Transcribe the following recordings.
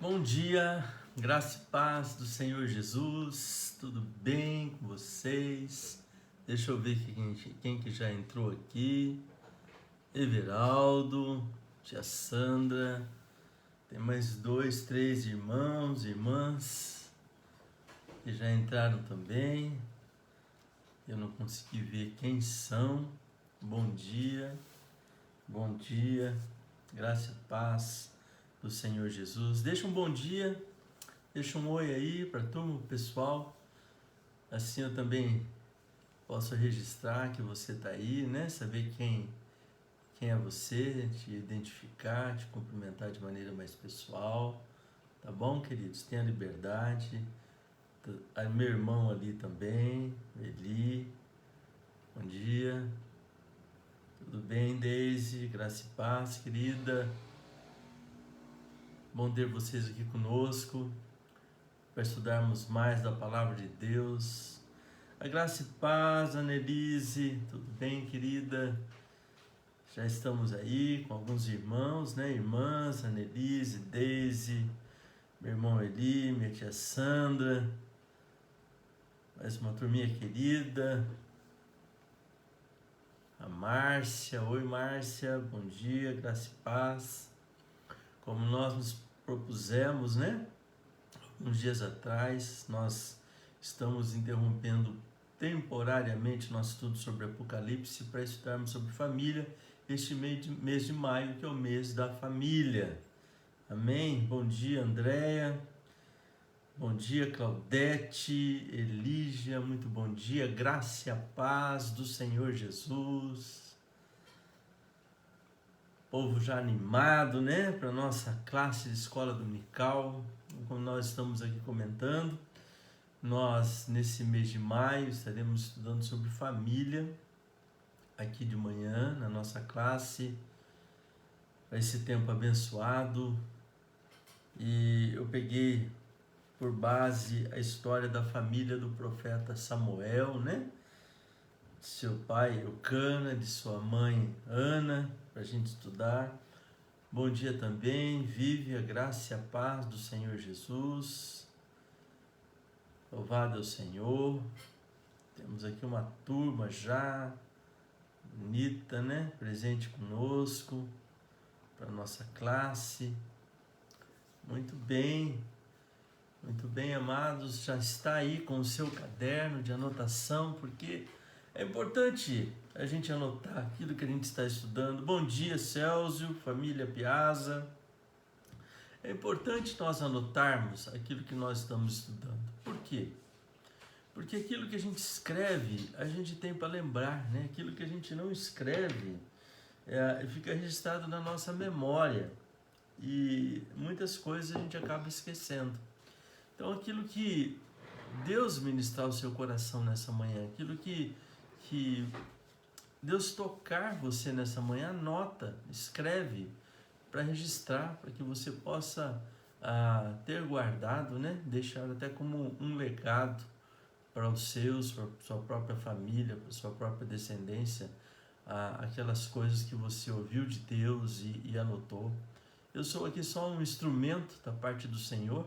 Bom dia, graça e paz do Senhor Jesus, tudo bem com vocês? Deixa eu ver quem que já entrou aqui. Everaldo, tia Sandra, tem mais 2, 3 irmãos e irmãs que já entraram também. Eu não consegui ver quem são. Bom dia, graça e paz do Senhor Jesus. Deixa um bom dia. Deixa um oi aí para turma, pessoal. Assim eu também posso registrar que você está aí, né? Saber quem é você, te identificar, te cumprimentar de maneira mais pessoal. Tá bom, queridos? Tenha liberdade. Meu irmão ali também, Eli. Bom dia. Tudo bem, Deise? Graça e paz, querida. Bom ter vocês aqui conosco para estudarmos mais da Palavra de Deus. A graça e paz, Annelise, tudo bem, querida? Já estamos aí com alguns irmãos, né? Irmãs, Annelise, Deise, meu irmão Eli, minha tia Sandra, mais uma turminha querida. A Márcia, oi Márcia, bom dia, graça e paz. Como nós nos propusemos, né? Uns dias atrás, nós estamos interrompendo temporariamente nosso estudo sobre Apocalipse para estudarmos sobre família este mês de maio, que é o mês da família. Amém? Bom dia, Andréia. Bom dia, Claudete, Elígia, muito bom dia. Graça e a paz do Senhor Jesus. Povo já animado, né? Para a nossa classe de escola dominical, como nós estamos aqui comentando. Nós, nesse mês de maio, estaremos estudando sobre família, aqui de manhã, na nossa classe, para esse tempo abençoado. E eu peguei por base a história da família do profeta Samuel, né? De seu pai Eucana, de sua mãe Ana, para a gente estudar. Bom dia também, vive a graça e a paz do Senhor Jesus. Louvado é o Senhor. Temos aqui uma turma já bonita, né? Presente conosco para nossa classe. Muito bem, amados. Já está aí com o seu caderno de anotação, porque é importante a gente anotar aquilo que a gente está estudando. Bom dia, Célcio, família Piazza. É importante nós anotarmos aquilo que nós estamos estudando. Por quê? Porque aquilo que a gente escreve, a gente tem para lembrar, né? Aquilo que a gente não escreve, fica registrado na nossa memória. E muitas coisas a gente acaba esquecendo. Então, aquilo que Deus ministrar o seu coração nessa manhã, aquilo que Deus tocar você nessa manhã, anota, escreve para registrar, para que você possa ter guardado, né? Deixar até como um legado para os seus, para a sua própria família, para a sua própria descendência, aquelas coisas que você ouviu de Deus e anotou. Eu sou aqui só um instrumento da parte do Senhor,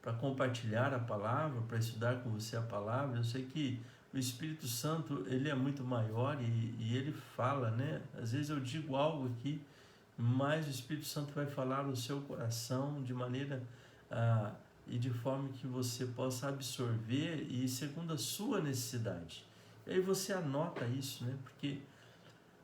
para compartilhar a palavra, para estudar com você a palavra. Eu sei que o Espírito Santo, ele é muito maior e ele fala, né? Às vezes eu digo algo aqui, mas o Espírito Santo vai falar no seu coração de maneira e de forma que você possa absorver e segundo a sua necessidade. E aí você anota isso, né? Porque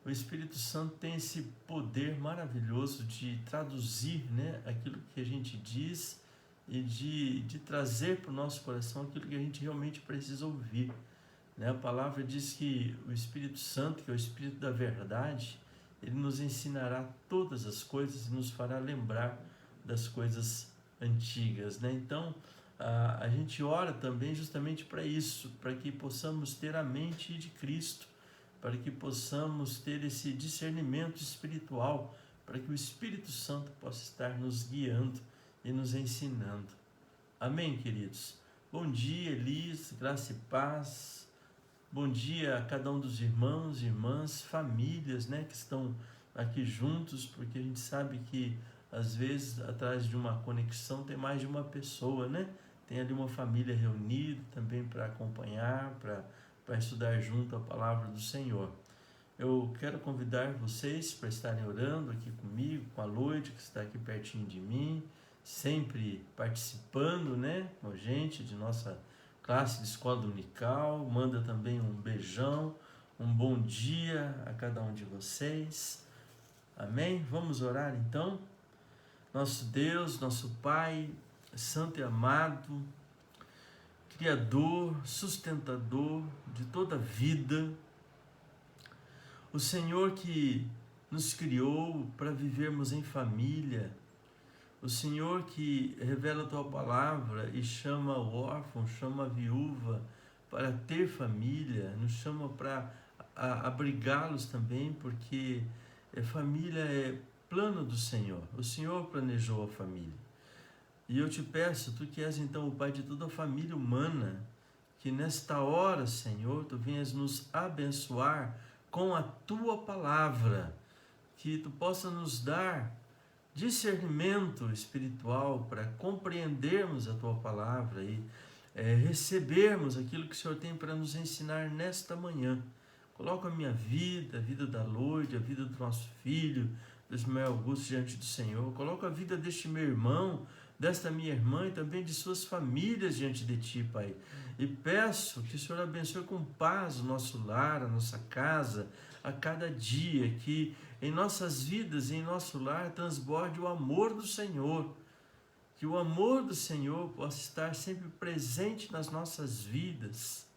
o Espírito Santo tem esse poder maravilhoso de traduzir, né, aquilo que a gente diz e de trazer para o nosso coração aquilo que a gente realmente precisa ouvir, né? A palavra diz que o Espírito Santo, que é o Espírito da verdade, ele nos ensinará todas as coisas e nos fará lembrar das coisas antigas, né? Então, a gente ora também justamente para isso, para que possamos ter a mente de Cristo, para que possamos ter esse discernimento espiritual, para que o Espírito Santo possa estar nos guiando e nos ensinando. Amém, queridos? Bom dia, Elis, graça e paz. Bom dia a cada um dos irmãos, irmãs, famílias, né, que estão aqui juntos, porque a gente sabe que às vezes atrás de uma conexão tem mais de uma pessoa, né? Tem ali uma família reunida também para acompanhar, para estudar junto a palavra do Senhor. Eu quero convidar vocês para estarem orando aqui comigo, com a Loide, que está aqui pertinho de mim, sempre participando, né, com a gente de nossa classe de escola dominical. Manda também um beijão, um bom dia a cada um de vocês. Amém? Vamos orar então? Nosso Deus, nosso Pai, santo e amado, Criador, sustentador de toda a vida, o Senhor que nos criou para vivermos em família, o Senhor que revela a Tua palavra e chama o órfão, chama a viúva para ter família, nos chama para abrigá-los também, porque família é plano do Senhor. O Senhor planejou a família. E eu te peço, Tu que és então o Pai de toda a família humana, que nesta hora, Senhor, Tu venhas nos abençoar com a Tua palavra, que Tu possa nos dar discernimento espiritual para compreendermos a Tua palavra e recebermos aquilo que o Senhor tem para nos ensinar nesta manhã. Coloca a minha vida, a vida da Loide, a vida do nosso filho, do Ismael Augusto diante do Senhor. Coloca a vida deste meu irmão, desta minha irmã e também de suas famílias diante de Ti, Pai. E peço que o Senhor abençoe com paz o nosso lar, a nossa casa, a cada dia, que em nossas vidas e em nosso lar transborde o amor do Senhor. Que o amor do Senhor possa estar sempre presente nas nossas vidas.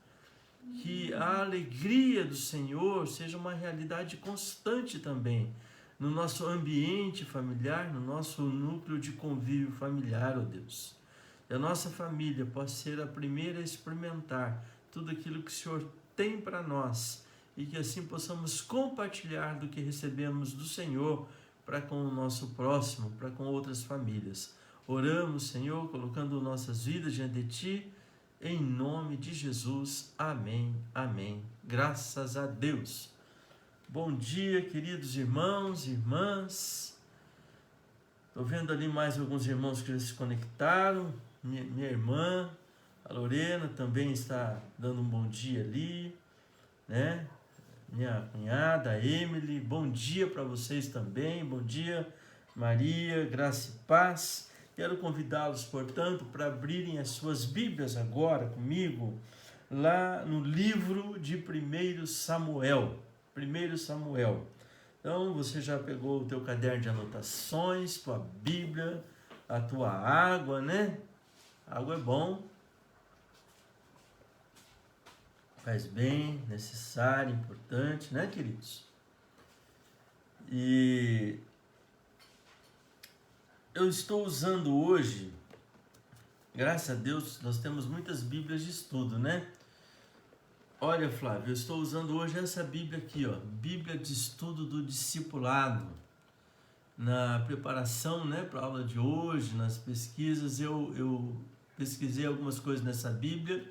Que a alegria do Senhor seja uma realidade constante também no nosso ambiente familiar, no nosso núcleo de convívio familiar, ó Deus. E a nossa família possa ser a primeira a experimentar tudo aquilo que o Senhor tem para nós e que assim possamos compartilhar do que recebemos do Senhor para com o nosso próximo, para com outras famílias. Oramos, Senhor, colocando nossas vidas diante de Ti, em nome de Jesus. Amém, amém. Graças a Deus. Bom dia, queridos irmãos e irmãs. Estou vendo ali mais alguns irmãos que já se conectaram. Minha irmã, a Lorena, também está dando um bom dia ali, né? Minha cunhada, a Emily, bom dia para vocês também. Bom dia, Maria, graça e paz. Quero convidá-los, portanto, para abrirem as suas Bíblias agora comigo, lá no livro de 1 Samuel. 1 Samuel. Então, você já pegou o teu caderno de anotações, tua Bíblia, a tua água, né? Água é bom. Faz bem, necessário, importante, né, queridos? E eu estou usando hoje, graças a Deus, nós temos muitas Bíblias de estudo, né? Olha, Flávio, eu estou usando hoje essa Bíblia aqui, ó, Bíblia de Estudo do Discipulado. Na preparação, né, para a aula de hoje, nas pesquisas, eu pesquisei algumas coisas nessa Bíblia.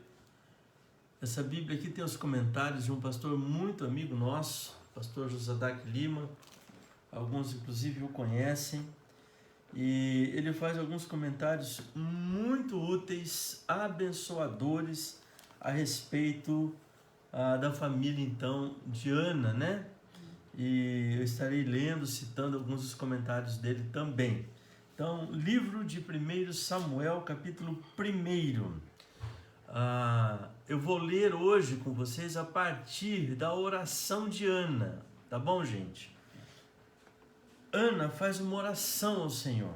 Essa Bíblia aqui tem os comentários de um pastor muito amigo nosso, pastor Josadac Lima. Alguns, inclusive, o conhecem. E ele faz alguns comentários muito úteis, abençoadores, a respeito da família, então, de Ana, né? E eu estarei lendo, citando alguns dos comentários dele também. Então, livro de 1 Samuel, capítulo 1. Eu vou ler hoje com vocês a partir da oração de Ana, tá bom, gente? Ana faz uma oração ao Senhor.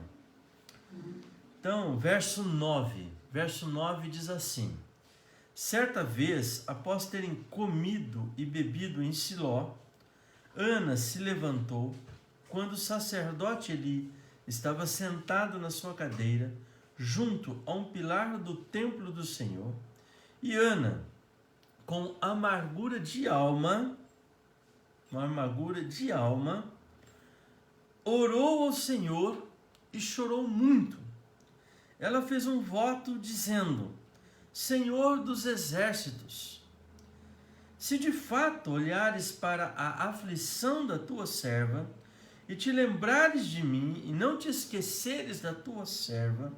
Então, verso 9 diz assim: certa vez, após terem comido e bebido em Siló, Ana se levantou quando o sacerdote Eli estava sentado na sua cadeira, junto a um pilar do templo do Senhor, e Ana, com amargura de alma, orou ao Senhor e chorou muito. Ela fez um voto dizendo: Senhor dos exércitos, se de fato olhares para a aflição da tua serva e te lembrares de mim, e não te esqueceres da tua serva,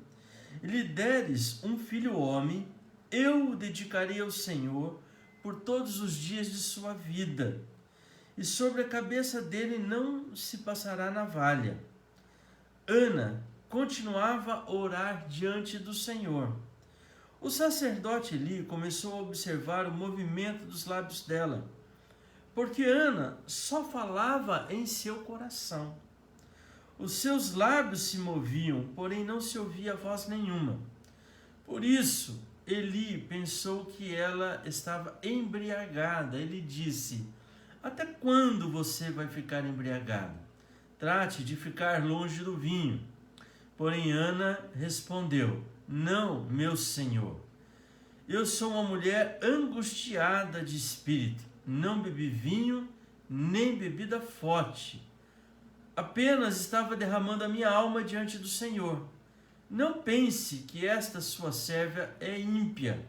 e lhe deres um filho homem, eu o dedicarei ao Senhor por todos os dias de sua vida, e sobre a cabeça dele não se passará navalha. Ana continuava a orar diante do Senhor. O sacerdote Eli começou a observar o movimento dos lábios dela, porque Ana só falava em seu coração. Os seus lábios se moviam, porém não se ouvia voz nenhuma. Por isso, Eli pensou que ela estava embriagada. Ele disse: até quando você vai ficar embriagada? Trate de ficar longe do vinho. Porém, Ana respondeu: não, meu senhor. Eu sou uma mulher angustiada de espírito. Não bebi vinho, nem bebida forte. Apenas estava derramando a minha alma diante do Senhor. Não pense que esta sua serva é ímpia.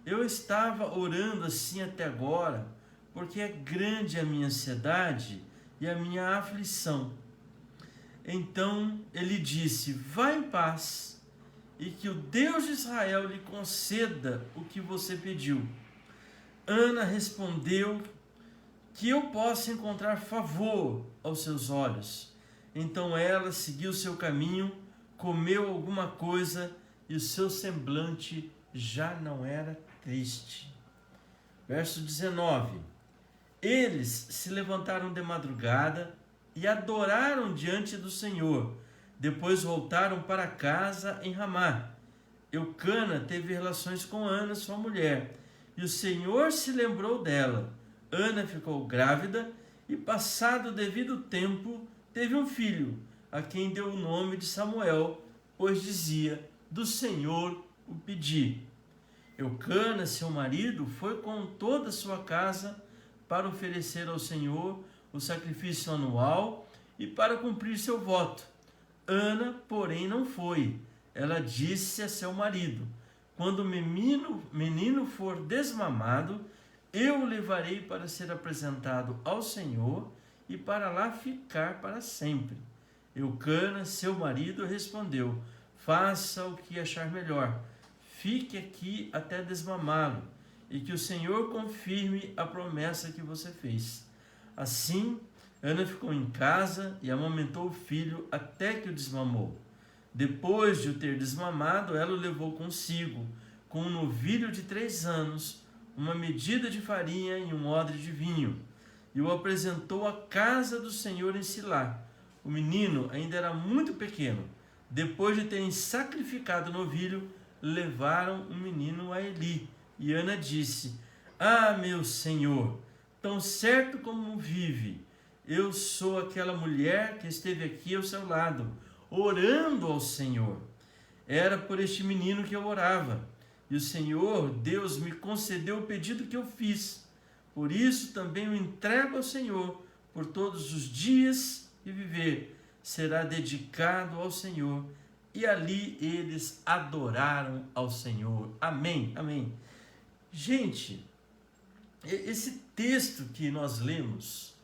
Eu estava orando assim até agora, porque é grande a minha ansiedade e a minha aflição. Então ele disse: vá em paz, e que o Deus de Israel lhe conceda o que você pediu. Ana respondeu: que eu possa encontrar favor aos seus olhos. Então ela seguiu seu caminho, comeu alguma coisa, e o seu semblante já não era triste. Verso 19. Eles se levantaram de madrugada e adoraram diante do Senhor. Depois voltaram para casa em Ramá. Eucana teve relações com Ana, sua mulher, e o Senhor se lembrou dela. Ana ficou grávida e, passado o devido tempo, teve um filho, a quem deu o nome de Samuel, pois dizia: do Senhor o pedi. Eucana, seu marido, foi com toda a sua casa para oferecer ao Senhor o sacrifício anual e para cumprir seu voto. Ana, porém, não foi. Ela disse a seu marido: quando o menino for desmamado, eu o levarei para ser apresentado ao Senhor e para lá ficar para sempre. Eucana, seu marido, respondeu: faça o que achar melhor. Fique aqui até desmamá-lo, e que o Senhor confirme a promessa que você fez. Assim, Ana ficou em casa e amamentou o filho até que o desmamou. Depois de o ter desmamado, ela o levou consigo, com um novilho de 3 anos, uma medida de farinha e um odre de vinho, e o apresentou à casa do Senhor em Silá. O menino ainda era muito pequeno. Depois de terem sacrificado o novilho, levaram o menino a Eli. E Ana disse: ah, meu senhor, tão certo como vive, eu sou aquela mulher que esteve aqui ao seu lado, orando ao Senhor. Era por este menino que eu orava, e o Senhor, Deus, me concedeu o pedido que eu fiz. Por isso também o entrego ao Senhor por todos os dias que viver. Será dedicado ao Senhor. E ali eles adoraram ao Senhor. Amém, amém. Gente, esse texto que nós lemos,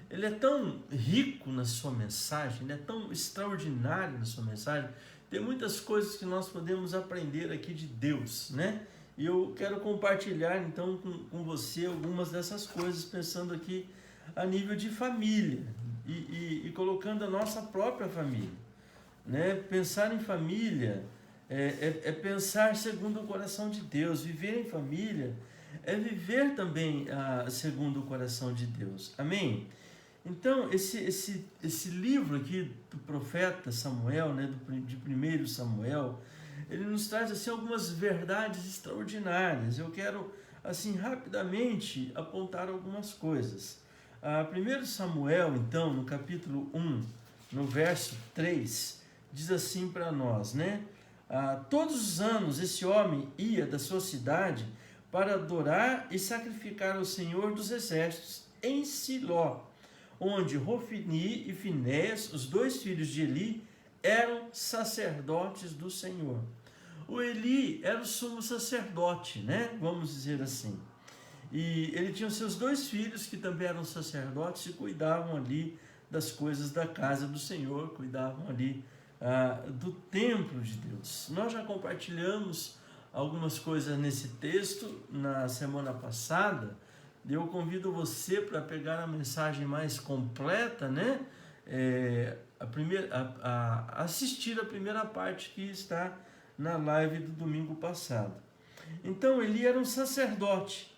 ele é tão rico na sua mensagem, ele é tão extraordinário na sua mensagem. Tem muitas coisas que nós podemos aprender aqui de Deus, né? E eu quero compartilhar então com você algumas dessas coisas, pensando aqui a nível de família e colocando a nossa própria família, né? Pensar em família é pensar segundo o coração de Deus. Viver em família é viver também segundo o coração de Deus. Amém? Então, esse livro aqui do profeta Samuel, né, de 1 Samuel, ele nos traz assim, algumas verdades extraordinárias. Eu quero assim rapidamente apontar algumas coisas. 1 Samuel, então, no capítulo 1, no verso 3, diz assim para nós, né? Todos os anos esse homem ia da sua cidade para adorar e sacrificar ao Senhor dos Exércitos em Siló, onde Hofni e Finéias, os 2 filhos de Eli, eram sacerdotes do Senhor. O Eli era o sumo sacerdote, né? Vamos dizer assim. E ele tinha os seus 2 filhos que também eram sacerdotes e cuidavam ali das coisas da casa do Senhor, cuidavam ali do templo de Deus. Nós já compartilhamos algumas coisas nesse texto na semana passada. Eu convido você para pegar a mensagem mais completa, né? Assistir a primeira parte que está na live do domingo passado. Então, Eli era um sacerdote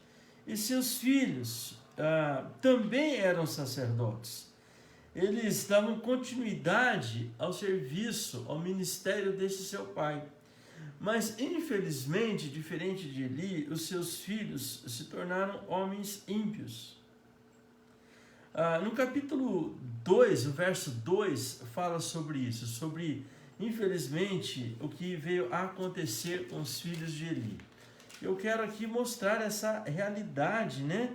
e seus filhos também eram sacerdotes. Eles davam continuidade ao serviço, ao ministério desse seu pai. Mas, infelizmente, diferente de Eli, os seus filhos se tornaram homens ímpios. No capítulo 2, o verso 2, fala sobre isso, sobre, infelizmente, o que veio a acontecer com os filhos de Eli. Eu quero aqui mostrar essa realidade, né,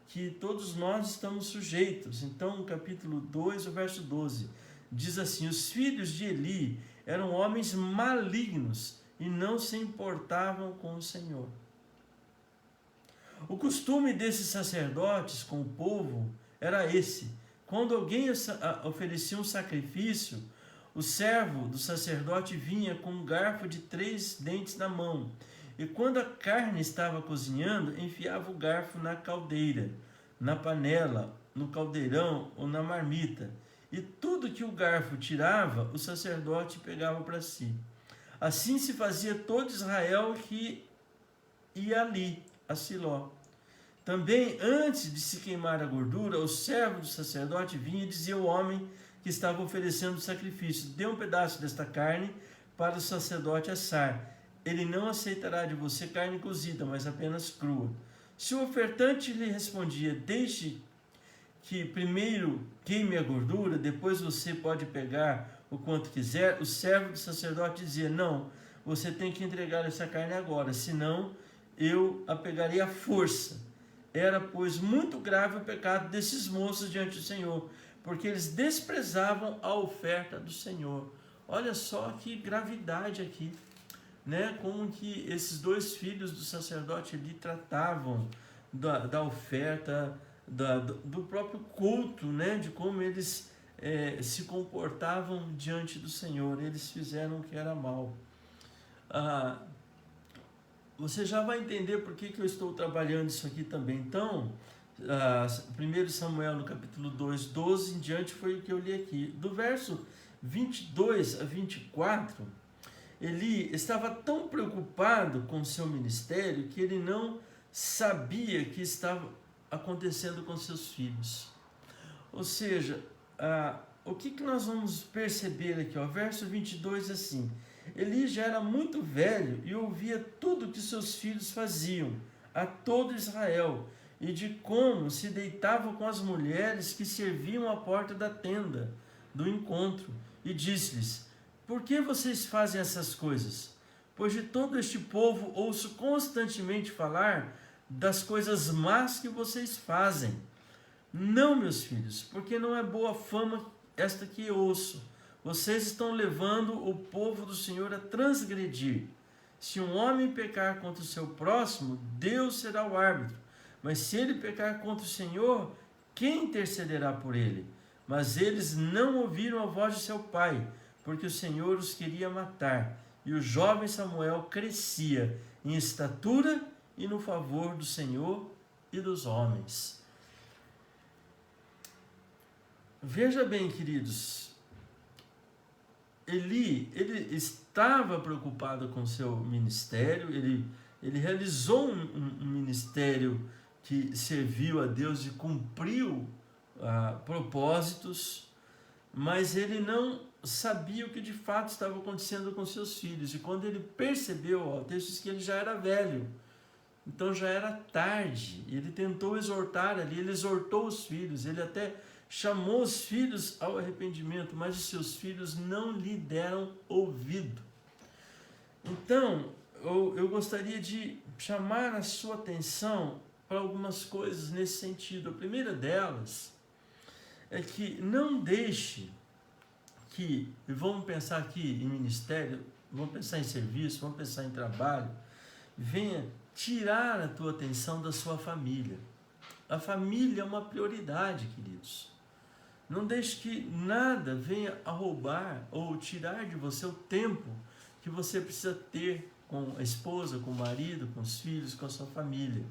que todos nós estamos sujeitos. Então, no capítulo 2, o verso 12, diz assim: os filhos de Eli eram homens malignos e não se importavam com o Senhor. O costume desses sacerdotes com o povo era esse: quando alguém oferecia um sacrifício, o servo do sacerdote vinha com um garfo de 3 dentes na mão, e quando a carne estava cozinhando, enfiava o garfo na caldeira, na panela, no caldeirão ou na marmita, e tudo que o garfo tirava, o sacerdote pegava para si. Assim se fazia todo Israel que ia ali, a Siló. Também, antes de se queimar a gordura, o servo do sacerdote vinha e dizia ao homem que estava oferecendo o sacrifício: dê um pedaço desta carne para o sacerdote assar. Ele não aceitará de você carne cozida, mas apenas crua. Se o ofertante lhe respondia: deixe que primeiro queime a gordura, depois você pode pegar o quanto quiser, o servo do sacerdote dizia: não, você tem que entregar essa carne agora, senão eu a pegarei à força. Era, pois, muito grave o pecado desses moços diante do Senhor, porque eles desprezavam a oferta do Senhor. Olha só que gravidade aqui, né? Como que esses 2 filhos do sacerdote ali tratavam da oferta, do próprio culto, né? De como eles se comportavam diante do Senhor. Eles fizeram o que era mal. Você já vai entender por que eu estou trabalhando isso aqui também. Então, 1 Samuel no capítulo 2, 12 em diante foi o que eu li aqui. Do verso 22 a 24, Eli estava tão preocupado com seu ministério que ele não sabia o que estava acontecendo com seus filhos. Ou seja, o que nós vamos perceber aqui? Verso 22 assim: Eli já era muito velho e ouvia tudo que seus filhos faziam a todo Israel, e de como se deitavam com as mulheres que serviam à porta da tenda do encontro, e disse-lhes: por que vocês fazem essas coisas? Pois de todo este povo ouço constantemente falar das coisas más que vocês fazem. Não, meus filhos, porque não é boa fama esta que ouço. Vocês estão levando o povo do Senhor a transgredir. Se um homem pecar contra o seu próximo, Deus será o árbitro. Mas se ele pecar contra o Senhor, quem intercederá por ele? Mas eles não ouviram a voz de seu pai, porque o Senhor os queria matar. E o jovem Samuel crescia em estatura e no favor do Senhor e dos homens. Veja bem, queridos, ele estava preocupado com seu ministério, ele realizou um ministério que serviu a Deus e cumpriu propósitos, mas ele não sabia o que de fato estava acontecendo com seus filhos. E quando ele percebeu, o texto diz que ele já era velho, então já era tarde. Ele tentou exortar ali, ele exortou os filhos, ele até chamou os filhos ao arrependimento, mas os seus filhos não lhe deram ouvido. Então, eu gostaria de chamar a sua atenção para algumas coisas nesse sentido. A primeira delas é que não deixe que, vamos pensar aqui em ministério, vamos pensar em serviço, vamos pensar em trabalho, venha tirar a tua atenção da sua família. A família é uma prioridade, queridos. Não deixe que nada venha a roubar ou tirar de você o tempo que você precisa ter com a esposa, com o marido, com os filhos, com a sua família.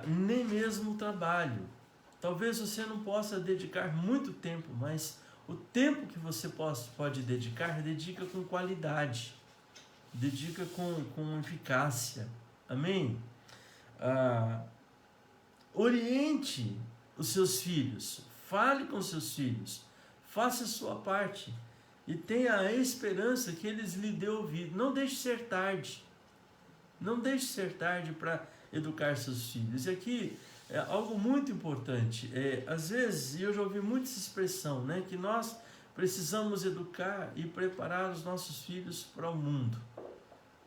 Nem mesmo o trabalho. Talvez você não possa dedicar muito tempo, mas o tempo que você pode dedicar, dedica com qualidade, dedica com eficácia. Amém? Oriente os seus filhos, fale com os seus filhos, faça a sua parte e tenha a esperança que eles lhe dêem ouvido. Não deixe ser tarde. Não deixe ser tarde para educar seus filhos. E aqui é algo muito importante. Às vezes, e eu já ouvi muito essa expressão, né, que nós precisamos educar e preparar os nossos filhos para o mundo,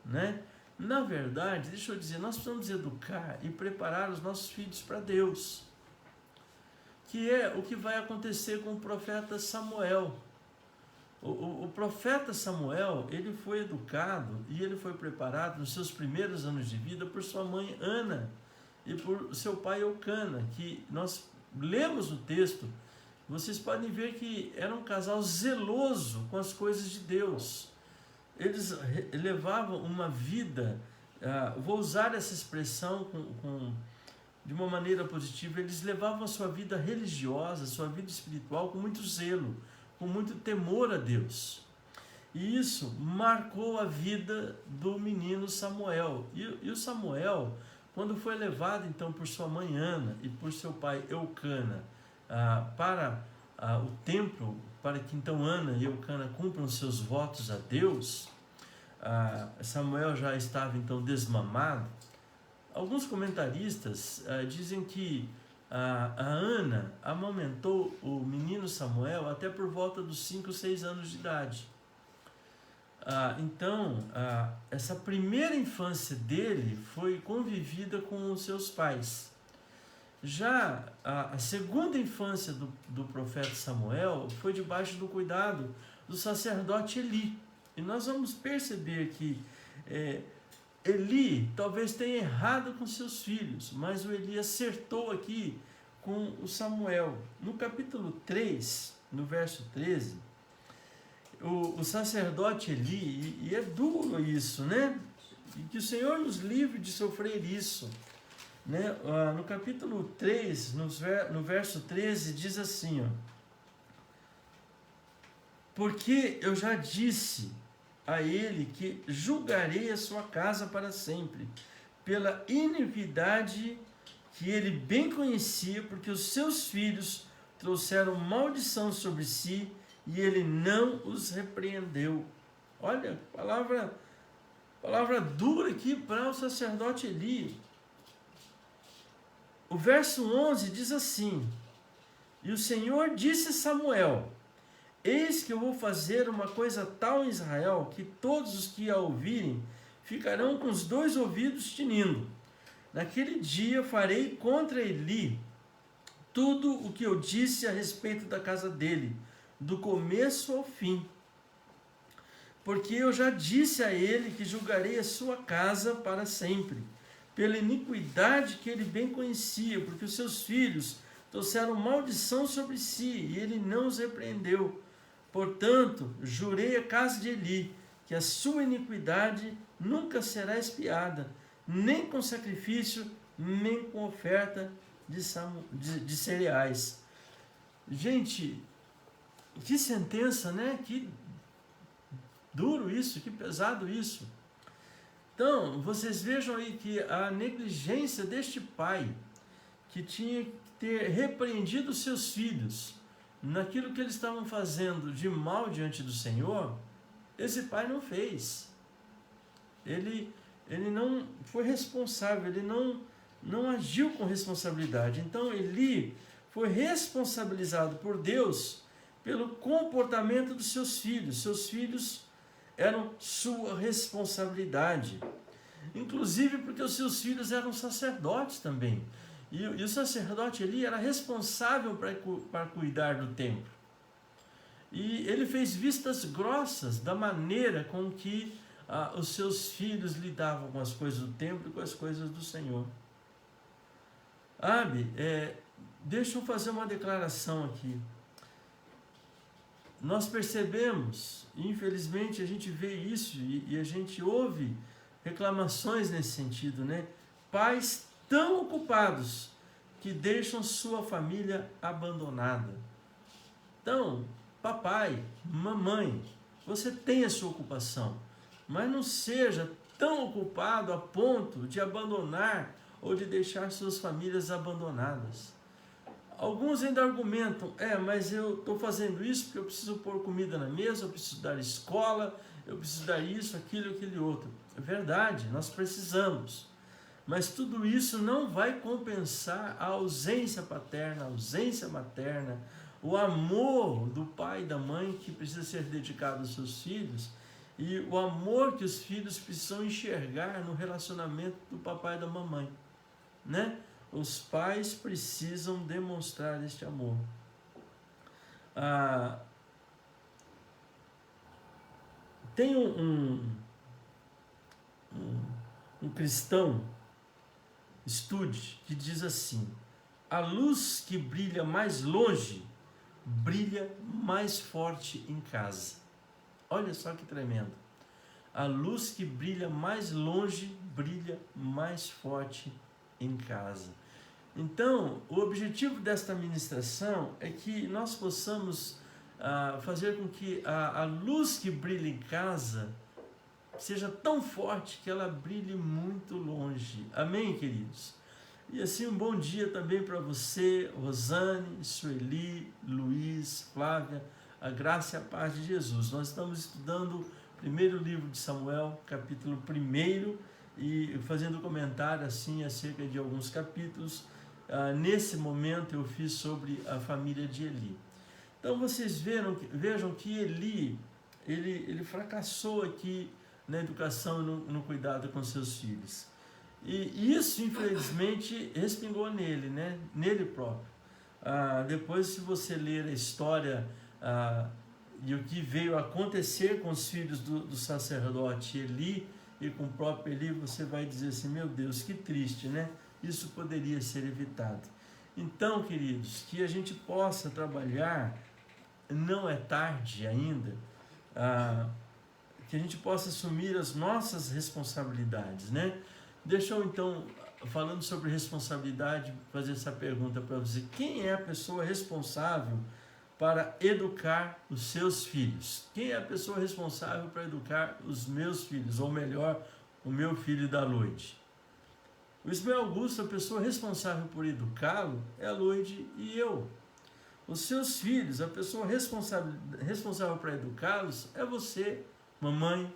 né? Na verdade, deixa eu dizer, nós precisamos educar e preparar os nossos filhos para Deus, que é o que vai acontecer com o profeta Samuel. O profeta Samuel, ele foi educado e ele foi preparado nos seus primeiros anos de vida por sua mãe Ana e por seu pai Eucana, que nós lemos o texto. Vocês podem ver que era um casal zeloso com as coisas de Deus. Eles levavam uma vida, vou usar essa expressão de uma maneira positiva, eles levavam a sua vida religiosa, a sua vida espiritual com muito zelo, com muito temor a Deus. E isso marcou a vida do menino Samuel. E o Samuel, quando foi levado então por sua mãe Ana e por seu pai Eucana para o templo, para que então Ana e Eucana cumpram seus votos a Deus, Samuel já estava então desmamado. Alguns comentaristas dizem que a Ana amamentou o menino Samuel até por volta dos 5, 6 anos de idade. Então, essa primeira infância dele foi convivida com os seus pais. Já a segunda infância do profeta Samuel foi debaixo do cuidado do sacerdote Eli. E nós vamos perceber que Eli talvez tenha errado com seus filhos, mas o Eli acertou aqui com o Samuel. No capítulo 3, no verso 13, o sacerdote Eli, e é duro isso, né? E que o Senhor nos livre de sofrer isso, né? No capítulo 3, no verso 13, diz assim, porque eu já disse a ele que julgarei a sua casa para sempre, pela iniquidade que ele bem conhecia, porque os seus filhos trouxeram maldição sobre si, e ele não os repreendeu. Olha, palavra dura aqui para o sacerdote Eli. O verso 11 diz assim, e o Senhor disse a Samuel, eis que eu vou fazer uma coisa tal em Israel, que todos os que a ouvirem ficarão com os 2 ouvidos tinindo. Naquele dia farei contra Eli tudo o que eu disse a respeito da casa dele, do começo ao fim. Porque eu já disse a ele que julgarei a sua casa para sempre, pela iniquidade que ele bem conhecia, porque os seus filhos trouxeram maldição sobre si, e ele não os repreendeu. Portanto, jurei à casa de Eli, que a sua iniquidade nunca será expiada, nem com sacrifício, nem com oferta de cereais. Gente, que sentença, né? Que duro isso, que pesado isso. Então, vocês vejam aí que a negligência deste pai, que tinha que ter repreendido seus filhos naquilo que eles estavam fazendo de mal diante do Senhor, esse pai não fez. Ele não foi responsável, ele não agiu com responsabilidade. Então, Eli foi responsabilizado por Deus pelo comportamento dos seus filhos. Seus filhos eram sua responsabilidade. Inclusive porque os seus filhos eram sacerdotes também. E o sacerdote Eli era responsável para cuidar do templo. E ele fez vistas grossas da maneira com que os seus filhos lidavam com as coisas do templo e com as coisas do Senhor. Deixa eu fazer uma declaração aqui. nós percebemos, infelizmente a gente vê isso e a gente ouve reclamações nesse sentido, né? Pais tão ocupados que deixam sua família abandonada. Então, papai, mamãe, você tem a sua ocupação, mas não seja tão ocupado a ponto de abandonar ou de deixar suas famílias abandonadas. Alguns ainda argumentam, mas eu estou fazendo isso porque eu preciso pôr comida na mesa, eu preciso dar escola, eu preciso dar isso, aquilo, aquele outro. É verdade, nós precisamos. Mas tudo isso não vai compensar a ausência paterna, a ausência materna, o amor do pai e da mãe que precisa ser dedicado aos seus filhos e o amor que os filhos precisam enxergar no relacionamento do papai e da mamãe, né? Os pais precisam demonstrar este amor. Tem um cristão, estude, que diz assim: a luz que brilha mais longe, brilha mais forte em casa. Olha só que tremendo. A luz que brilha mais longe, brilha mais forte em casa. Então, o objetivo desta ministração é que nós possamos fazer com que a luz que brilha em casa seja tão forte que ela brilhe muito longe. Amém, queridos? E assim, um bom dia também para você, Rosane, Sueli, Luiz, Flávia, a graça e a paz de Jesus. Nós estamos estudando o primeiro livro de Samuel, capítulo 1, e fazendo comentário assim acerca de alguns capítulos. Nesse momento eu fiz sobre a família de Eli. Então vocês vejam que Eli, ele fracassou aqui na educação e no cuidado com seus filhos. E isso, infelizmente, respingou nele, né? Nele próprio. Depois, se você ler a história e o que veio acontecer com os filhos do sacerdote Eli e com o próprio Eli, você vai dizer assim, meu Deus, que triste, né? Isso poderia ser evitado. Então, queridos, que a gente possa trabalhar, não é tarde ainda, que a gente possa assumir as nossas responsabilidades, né? Deixa eu então, falando sobre responsabilidade, fazer essa pergunta para você. Quem é a pessoa responsável para educar os seus filhos? Quem é a pessoa responsável para educar os meus filhos? Ou melhor, o meu filho da Loide? O Ismael Augusto, a pessoa responsável por educá-lo, é a Loide e eu. Os seus filhos, a pessoa responsável para educá-los é você, mamãe,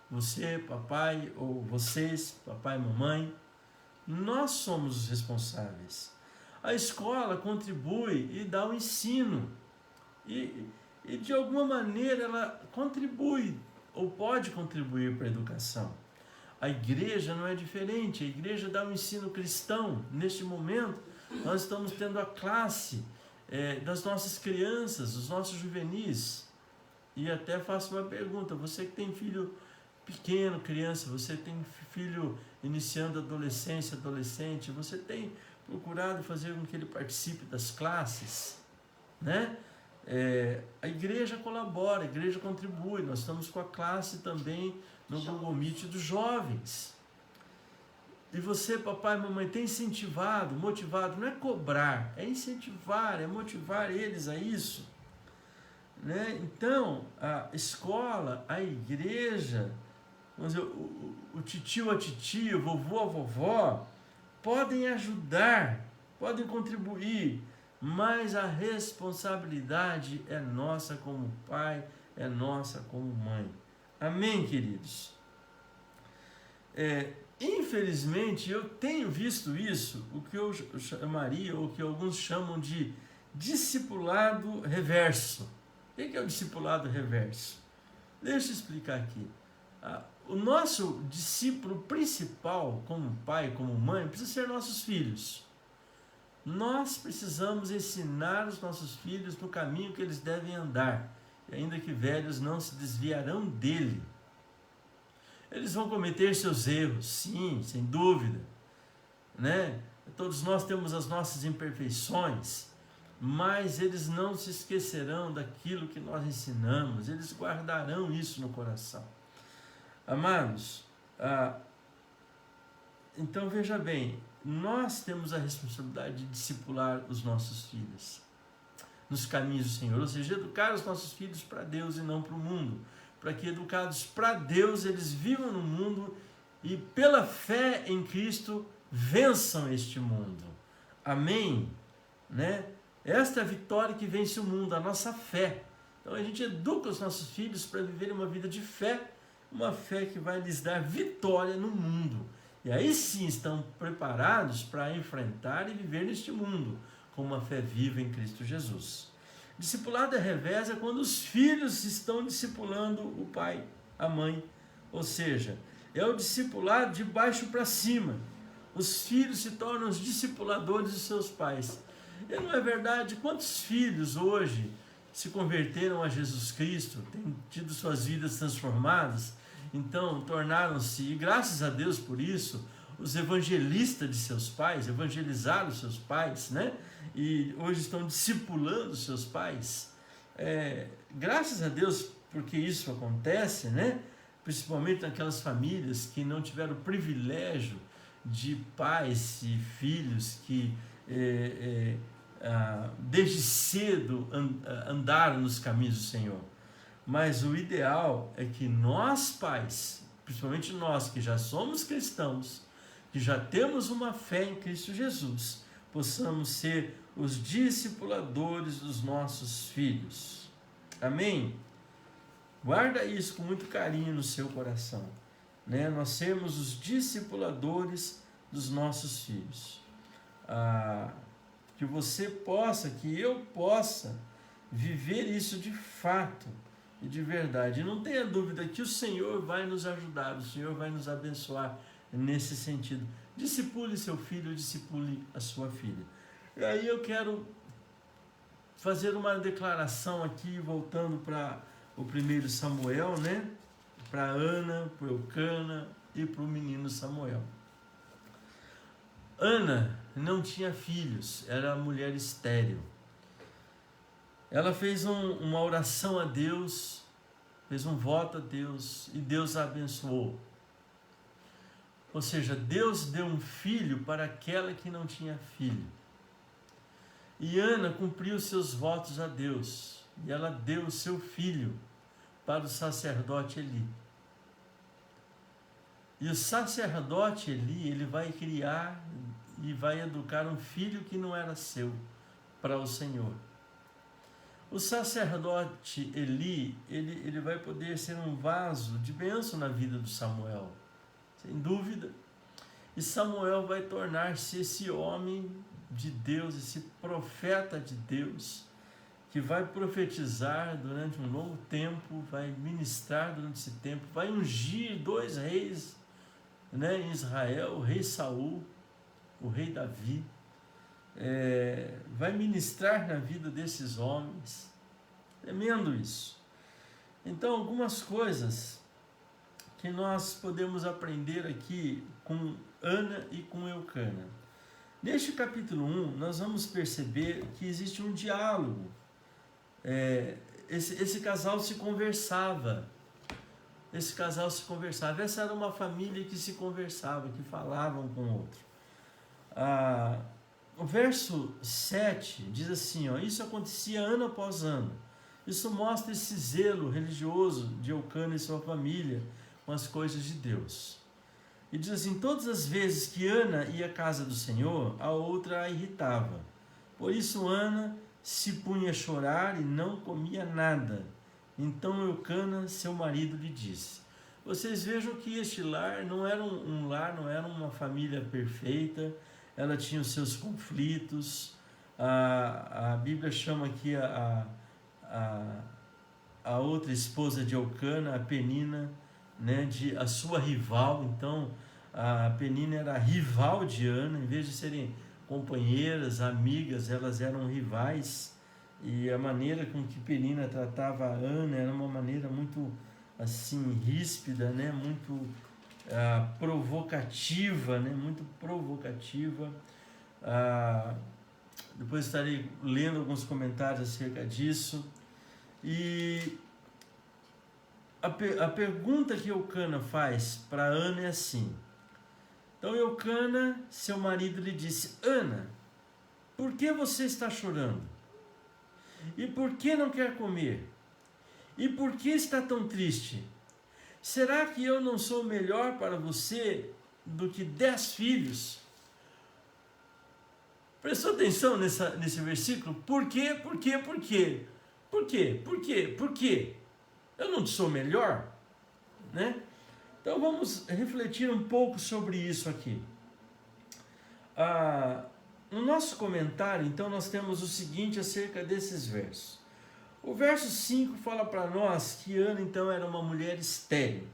você, papai, ou vocês, papai e mamãe. Nós somos os responsáveis. A escola contribui e dá o ensino. E de alguma maneira ela contribui, ou pode contribuir para a educação. A igreja não é diferente, a igreja dá um ensino cristão. Neste momento, nós estamos tendo a classe das nossas crianças, dos nossos juvenis. E até faço uma pergunta, você que tem filho pequeno, criança, você tem filho iniciando adolescência, adolescente, você tem procurado fazer com que ele participe das classes, né? A igreja colabora, a igreja contribui, nós estamos com a classe também no Google Meet dos jovens. E você, papai e mamãe, tem incentivado, motivado, não é cobrar, é incentivar, é motivar eles a isso, né? Então, a escola, a igreja, vamos dizer, o titio, a titia, o vovô, a vovó, podem ajudar, podem contribuir, mas a responsabilidade é nossa como pai, é nossa como mãe. Amém, queridos? Infelizmente, eu tenho visto isso, o que eu chamaria, ou que alguns chamam de discipulado reverso. O que é o discipulado reverso? Deixa eu explicar aqui. O nosso discípulo principal, como pai, como mãe, precisa ser nossos filhos. Nós precisamos ensinar os nossos filhos no caminho que eles devem andar, e ainda que velhos não se desviarão dele. Eles vão cometer seus erros, sim, sem dúvida, né? Todos nós temos as nossas imperfeições, mas eles não se esquecerão daquilo que nós ensinamos, eles guardarão isso no coração. Amados, então veja bem, nós temos a responsabilidade de discipular os nossos filhos nos caminhos do Senhor, ou seja, educar os nossos filhos para Deus e não para o mundo, para que educados para Deus eles vivam no mundo e pela fé em Cristo vençam este mundo. Amém? Né? Esta é a vitória que vence o mundo, a nossa fé. Então a gente educa os nossos filhos para viverem uma vida de fé, uma fé que vai lhes dar vitória no mundo. E aí sim estão preparados para enfrentar e viver neste mundo com uma fé viva em Cristo Jesus. Discipulado é revés é quando os filhos estão discipulando o pai, a mãe. Ou seja, é o discipulado de baixo para cima. Os filhos se tornam os discipuladores dos seus pais. E não é verdade? Quantos filhos hoje se converteram a Jesus Cristo, têm tido suas vidas transformadas, então tornaram-se, e graças a Deus por isso, os evangelistas de seus pais, evangelizaram os seus pais, né? E hoje estão discipulando os seus pais. Graças a Deus porque isso acontece, né? Principalmente naquelas famílias que não tiveram o privilégio de pais e filhos que desde cedo andaram nos caminhos do Senhor. Mas o ideal é que nós pais, principalmente nós que já somos cristãos, que já temos uma fé em Cristo Jesus, possamos ser os discipuladores dos nossos filhos. Amém? Guarda isso com muito carinho no seu coração, né? Nós sermos os discipuladores dos nossos filhos. Que você possa, que eu possa viver isso de fato e de verdade. E não tenha dúvida que o Senhor vai nos ajudar, o Senhor vai nos abençoar nesse sentido. Discipule seu filho, discipule a sua filha. E aí eu quero fazer uma declaração aqui, voltando para o 1 Samuel, né? Para Ana, para Eucana e para o menino Samuel. Ana não tinha filhos, era mulher estéril. Ela fez uma oração a Deus, fez um voto a Deus e Deus a abençoou. Ou seja, Deus deu um filho para aquela que não tinha filho. E Ana cumpriu seus votos a Deus e ela deu o seu filho para o sacerdote Eli. E o sacerdote Eli, ele vai criar e vai educar um filho que não era seu para o Senhor. O sacerdote Eli, ele vai poder ser um vaso de bênção na vida do Samuel, sem dúvida. E Samuel vai tornar-se esse homem de Deus, esse profeta de Deus, que vai profetizar durante um longo tempo, vai ministrar durante esse tempo, vai ungir 2 reis, né, em Israel, o rei Saul, o rei Davi, vai ministrar na vida desses homens. Tremendo isso. Então, algumas coisas que nós podemos aprender aqui com Ana e com Eucana. Neste capítulo 1, nós vamos perceber que existe um diálogo. Esse casal se conversava. Essa era uma família que se conversava, que falavam com o outro. O verso 7 diz assim, isso acontecia ano após ano. Isso mostra esse zelo religioso de Eucana e sua família com as coisas de Deus. E diz assim, todas as vezes que Ana ia à casa do Senhor, a outra a irritava. Por isso Ana se punha a chorar e não comia nada. Então Eucana, seu marido, lhe disse. Vocês vejam que este lar não era um lar, não era uma família perfeita, ela tinha os seus conflitos. A Bíblia chama aqui a outra esposa de Eucana, a Penina, né, a sua rival. Então a Penina era a rival de Ana, em vez de serem companheiras, amigas, elas eram rivais. E a maneira com que Penina tratava a Ana era uma maneira muito assim ríspida, né, muito provocativa, né, muito provocativa. Depois estarei lendo alguns comentários acerca disso. E a pergunta que Eucana faz para Ana é assim. Então Eucana, seu marido, lhe disse: Ana, por que você está chorando? E por que não quer comer? E por que está tão triste? Será que eu não sou melhor para você do que 10 filhos? Prestou atenção nesse versículo? Por quê? Por quê? Por quê? Por quê? Por quê? Por quê? Eu não sou melhor? Né? Então vamos refletir um pouco sobre isso aqui. No nosso comentário, então, nós temos o seguinte acerca desses versos. O verso 5 fala para nós que Ana, então, era uma mulher estéril.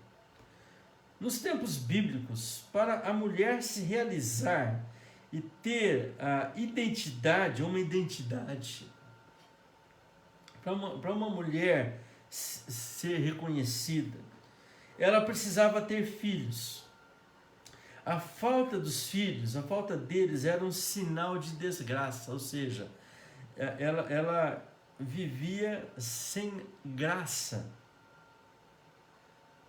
Nos tempos bíblicos, para a mulher se realizar e ter a identidade, uma identidade, para uma mulher ser reconhecida, ela precisava ter filhos. A falta dos filhos, a falta deles era um sinal de desgraça, ou seja, ela vivia sem graça.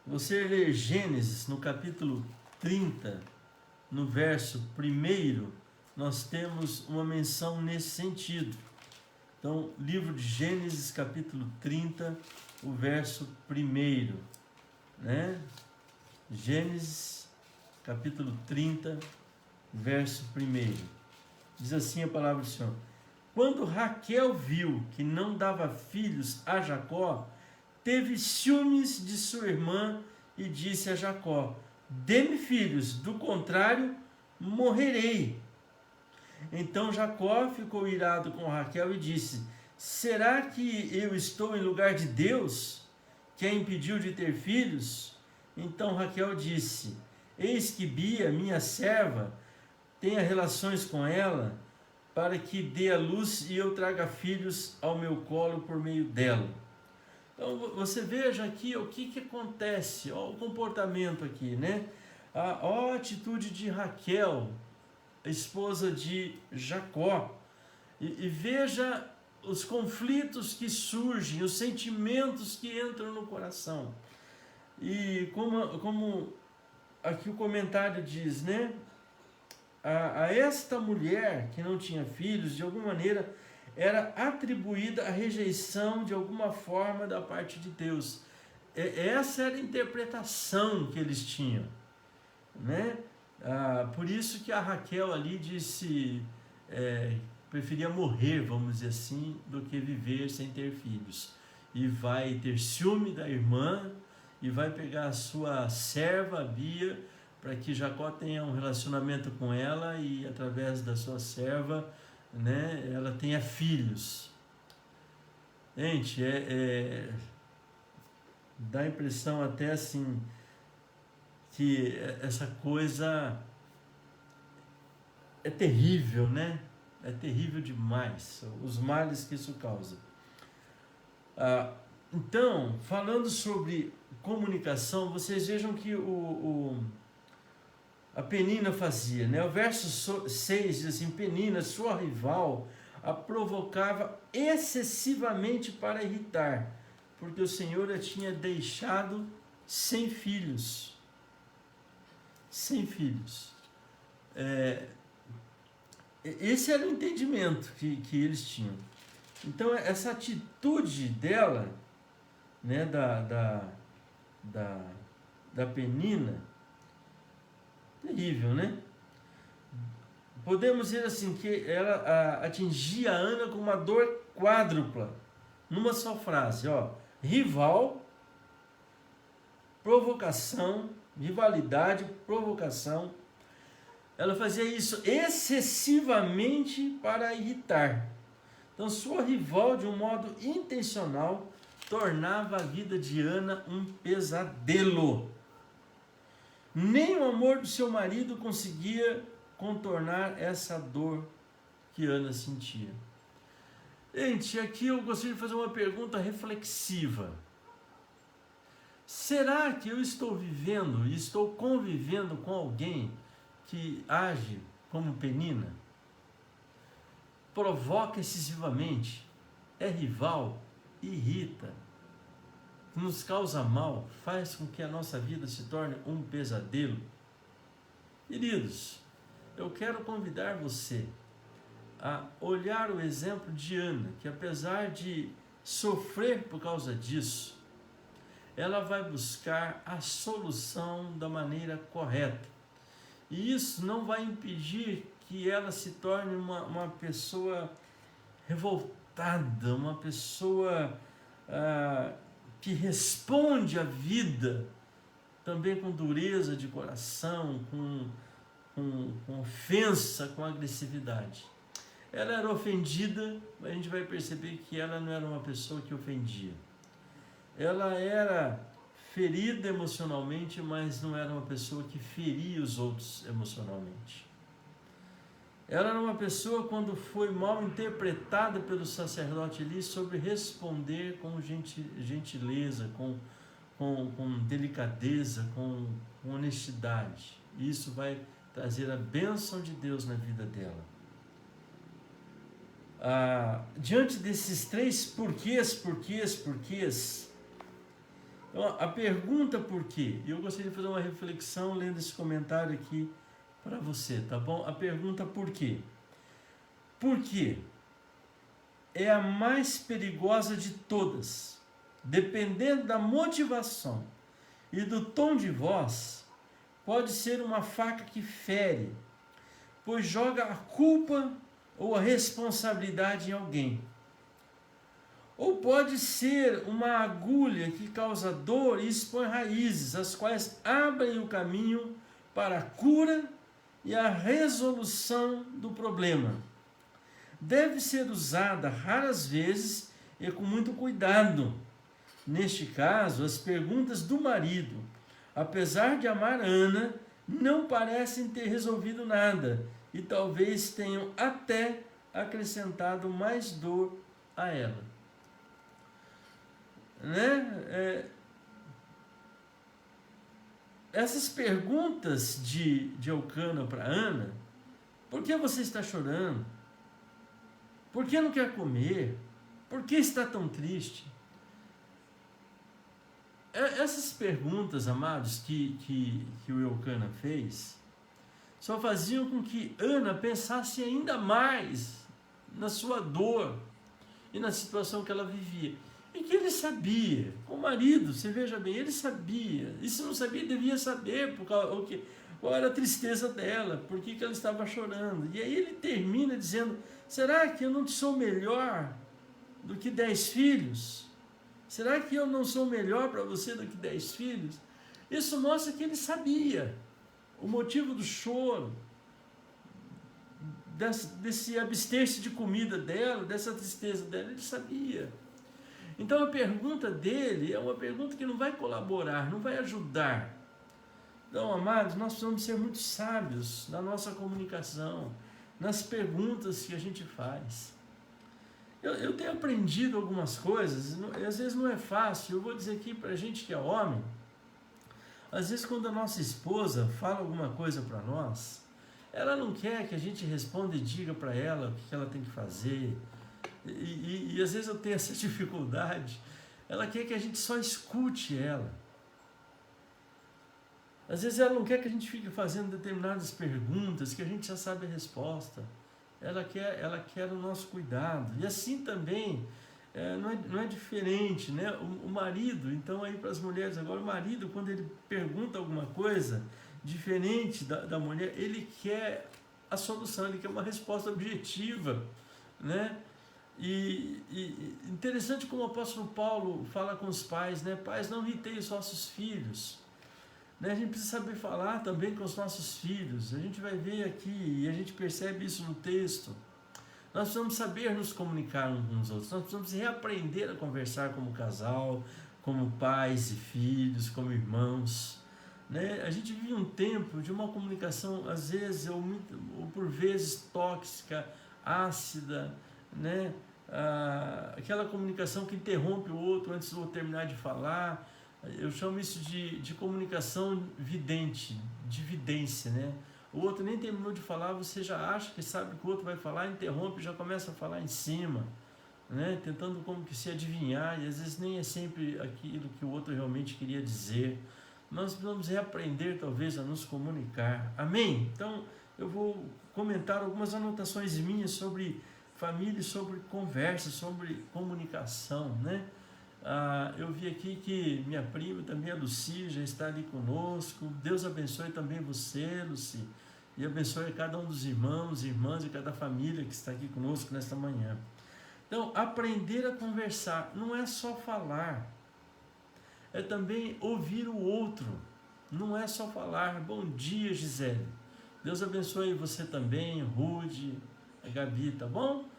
Você lê Gênesis no capítulo 30, no verso 1, nós temos uma menção nesse sentido. Então, livro de Gênesis, capítulo 30, o verso 1, né? Gênesis, capítulo 30, verso 1. Diz assim a palavra do Senhor: Quando Raquel viu que não dava filhos a Jacó, teve ciúmes de sua irmã e disse a Jacó: Dê-me filhos, do contrário, morrerei. Então Jacó ficou irado com Raquel e disse: Será que eu estou em lugar de Deus, que a impediu de ter filhos? Então Raquel disse: Eis que Bia, minha serva, tenha relações com ela, para que dê a luz e eu traga filhos ao meu colo por meio dela. Então você veja aqui o que acontece, ó, o comportamento aqui, né? A atitude de Raquel, a esposa de Jacó, e veja os conflitos que surgem, os sentimentos que entram no coração. E como aqui o comentário diz, né? A esta mulher que não tinha filhos, de alguma maneira, era atribuída a rejeição de alguma forma da parte de Deus. Essa era a interpretação que eles tinham, né? Por isso que a Raquel ali disse, preferia morrer, vamos dizer assim, do que viver sem ter filhos. E vai ter ciúme da irmã, e vai pegar a sua serva, Bia, para que Jacó tenha um relacionamento com ela e através da sua serva, né, ela tenha filhos. Gente, dá a impressão até assim que essa coisa é terrível, né? É terrível demais, os males que isso causa. Então, falando sobre comunicação, vocês vejam que a Penina fazia, né? O verso 6 diz assim: Penina, sua rival, a provocava excessivamente para irritar, porque o Senhor a tinha deixado sem filhos. Sem filhos. Esse era o entendimento que eles tinham. Então, essa atitude dela, né, da Penina, terrível, né? Podemos dizer assim, que ela atingia a Ana com uma dor quádrupla, numa só frase, ó: rival, provocação, rivalidade, provocação. Ela fazia isso excessivamente para irritar. Então, sua rival, de um modo intencional, tornava a vida de Ana um pesadelo. Nem o amor do seu marido conseguia contornar essa dor que Ana sentia. Gente, aqui eu gostaria de fazer uma pergunta reflexiva. Será que eu estou vivendo e estou convivendo com alguém que age como Penina? provoca excessivamente, é rival, irrita, nos causa mal, faz com que a nossa vida se torne um pesadelo. Queridos, eu quero convidar você a olhar o exemplo de Ana, que apesar de sofrer por causa disso, ela vai buscar a solução da maneira correta. E isso não vai impedir que ela se torne uma pessoa revoltada, uma pessoa que responde à vida também com dureza de coração, com ofensa, com agressividade. Ela era ofendida, mas a gente vai perceber que ela não era uma pessoa que ofendia. Ela era ferida emocionalmente, mas não era uma pessoa que feria os outros emocionalmente. Ela era uma pessoa, quando foi mal interpretada pelo sacerdote ali, sobre responder com gentileza, com delicadeza, com honestidade. Isso vai trazer a bênção de Deus na vida dela. Diante desses 3 porquês, então, a pergunta por quê? E eu gostaria de fazer uma reflexão lendo esse comentário aqui para você, tá bom? A pergunta por quê? Por quê? É a mais perigosa de todas. Dependendo da motivação e do tom de voz, pode ser uma faca que fere, pois joga a culpa ou a responsabilidade em alguém. Ou pode ser uma agulha que causa dor e expõe raízes, as quais abrem o caminho para a cura e a resolução do problema. Deve ser usada raras vezes e com muito cuidado. Neste caso, as perguntas do marido, apesar de amar Ana, não parecem ter resolvido nada e talvez tenham até acrescentado mais dor a ela. Essas perguntas de Eucana para Ana: por que você está chorando? Por que não quer comer? Por que está tão triste? Essas perguntas, amados, que o Eucana fez, só faziam com que Ana pensasse ainda mais na sua dor e na situação que ela vivia. E que ele sabia, o marido, você veja bem, ele sabia, e se não sabia, devia saber qual era a tristeza dela, por que ela estava chorando. E aí ele termina dizendo: será que eu não sou melhor do que 10 filhos? Será que eu não sou melhor para você do que 10 filhos? Isso mostra que ele sabia o motivo do choro, desse abster-se de comida dela, dessa tristeza dela, ele sabia. Então a pergunta dele é uma pergunta que não vai colaborar, não vai ajudar. Então, amados, nós precisamos ser muito sábios na nossa comunicação, nas perguntas que a gente faz. Eu tenho aprendido algumas coisas, e às vezes não é fácil. Eu vou dizer aqui para a gente que é homem, às vezes quando a nossa esposa fala alguma coisa para nós, ela não quer que a gente responda e diga para ela o que ela tem que fazer. E às vezes eu tenho essa dificuldade. Ela quer que a gente só escute ela. Às vezes ela não quer que a gente fique fazendo determinadas perguntas que a gente já sabe a resposta. Ela quer o nosso cuidado. E assim também não é diferente, né? O marido, então aí para as mulheres agora, o marido, quando ele pergunta alguma coisa diferente da mulher, ele quer a solução, ele quer uma resposta objetiva, né? E interessante como o apóstolo Paulo fala com os pais, né? Pais, não irritei os vossos filhos. Né? A gente precisa saber falar também com os nossos filhos. A gente vai ver aqui, e a gente percebe isso no texto. Nós precisamos saber nos comunicar uns com os outros. Nós precisamos reaprender a conversar como casal, como pais e filhos, como irmãos. Né? A gente vive um tempo de uma comunicação, às vezes, ou por vezes, tóxica, ácida, né? Aquela comunicação que interrompe o outro antes do outro terminar de falar. Eu chamo isso de comunicação vidente, de vidência, né? o outro nem terminou de falar, você já acha que sabe o que o outro vai falar, interrompe, já começa a falar em cima, né? Tentando como que se adivinhar, e às vezes nem é sempre aquilo que o outro realmente queria dizer. Nós precisamos reaprender talvez a nos comunicar. Amém? Então eu vou comentar algumas anotações minhas sobre família, sobre conversa, sobre comunicação, né? Eu vi aqui que minha prima também, a Lucy, já está ali conosco. Deus abençoe também você, Lucy, e abençoe cada um dos irmãos, irmãs e cada família que está aqui conosco nesta manhã. Então, aprender a conversar não é só falar, é também ouvir o outro. Não é só falar. Bom dia, Gisele. Deus abençoe você também, Rude, a Gabi, tá bom?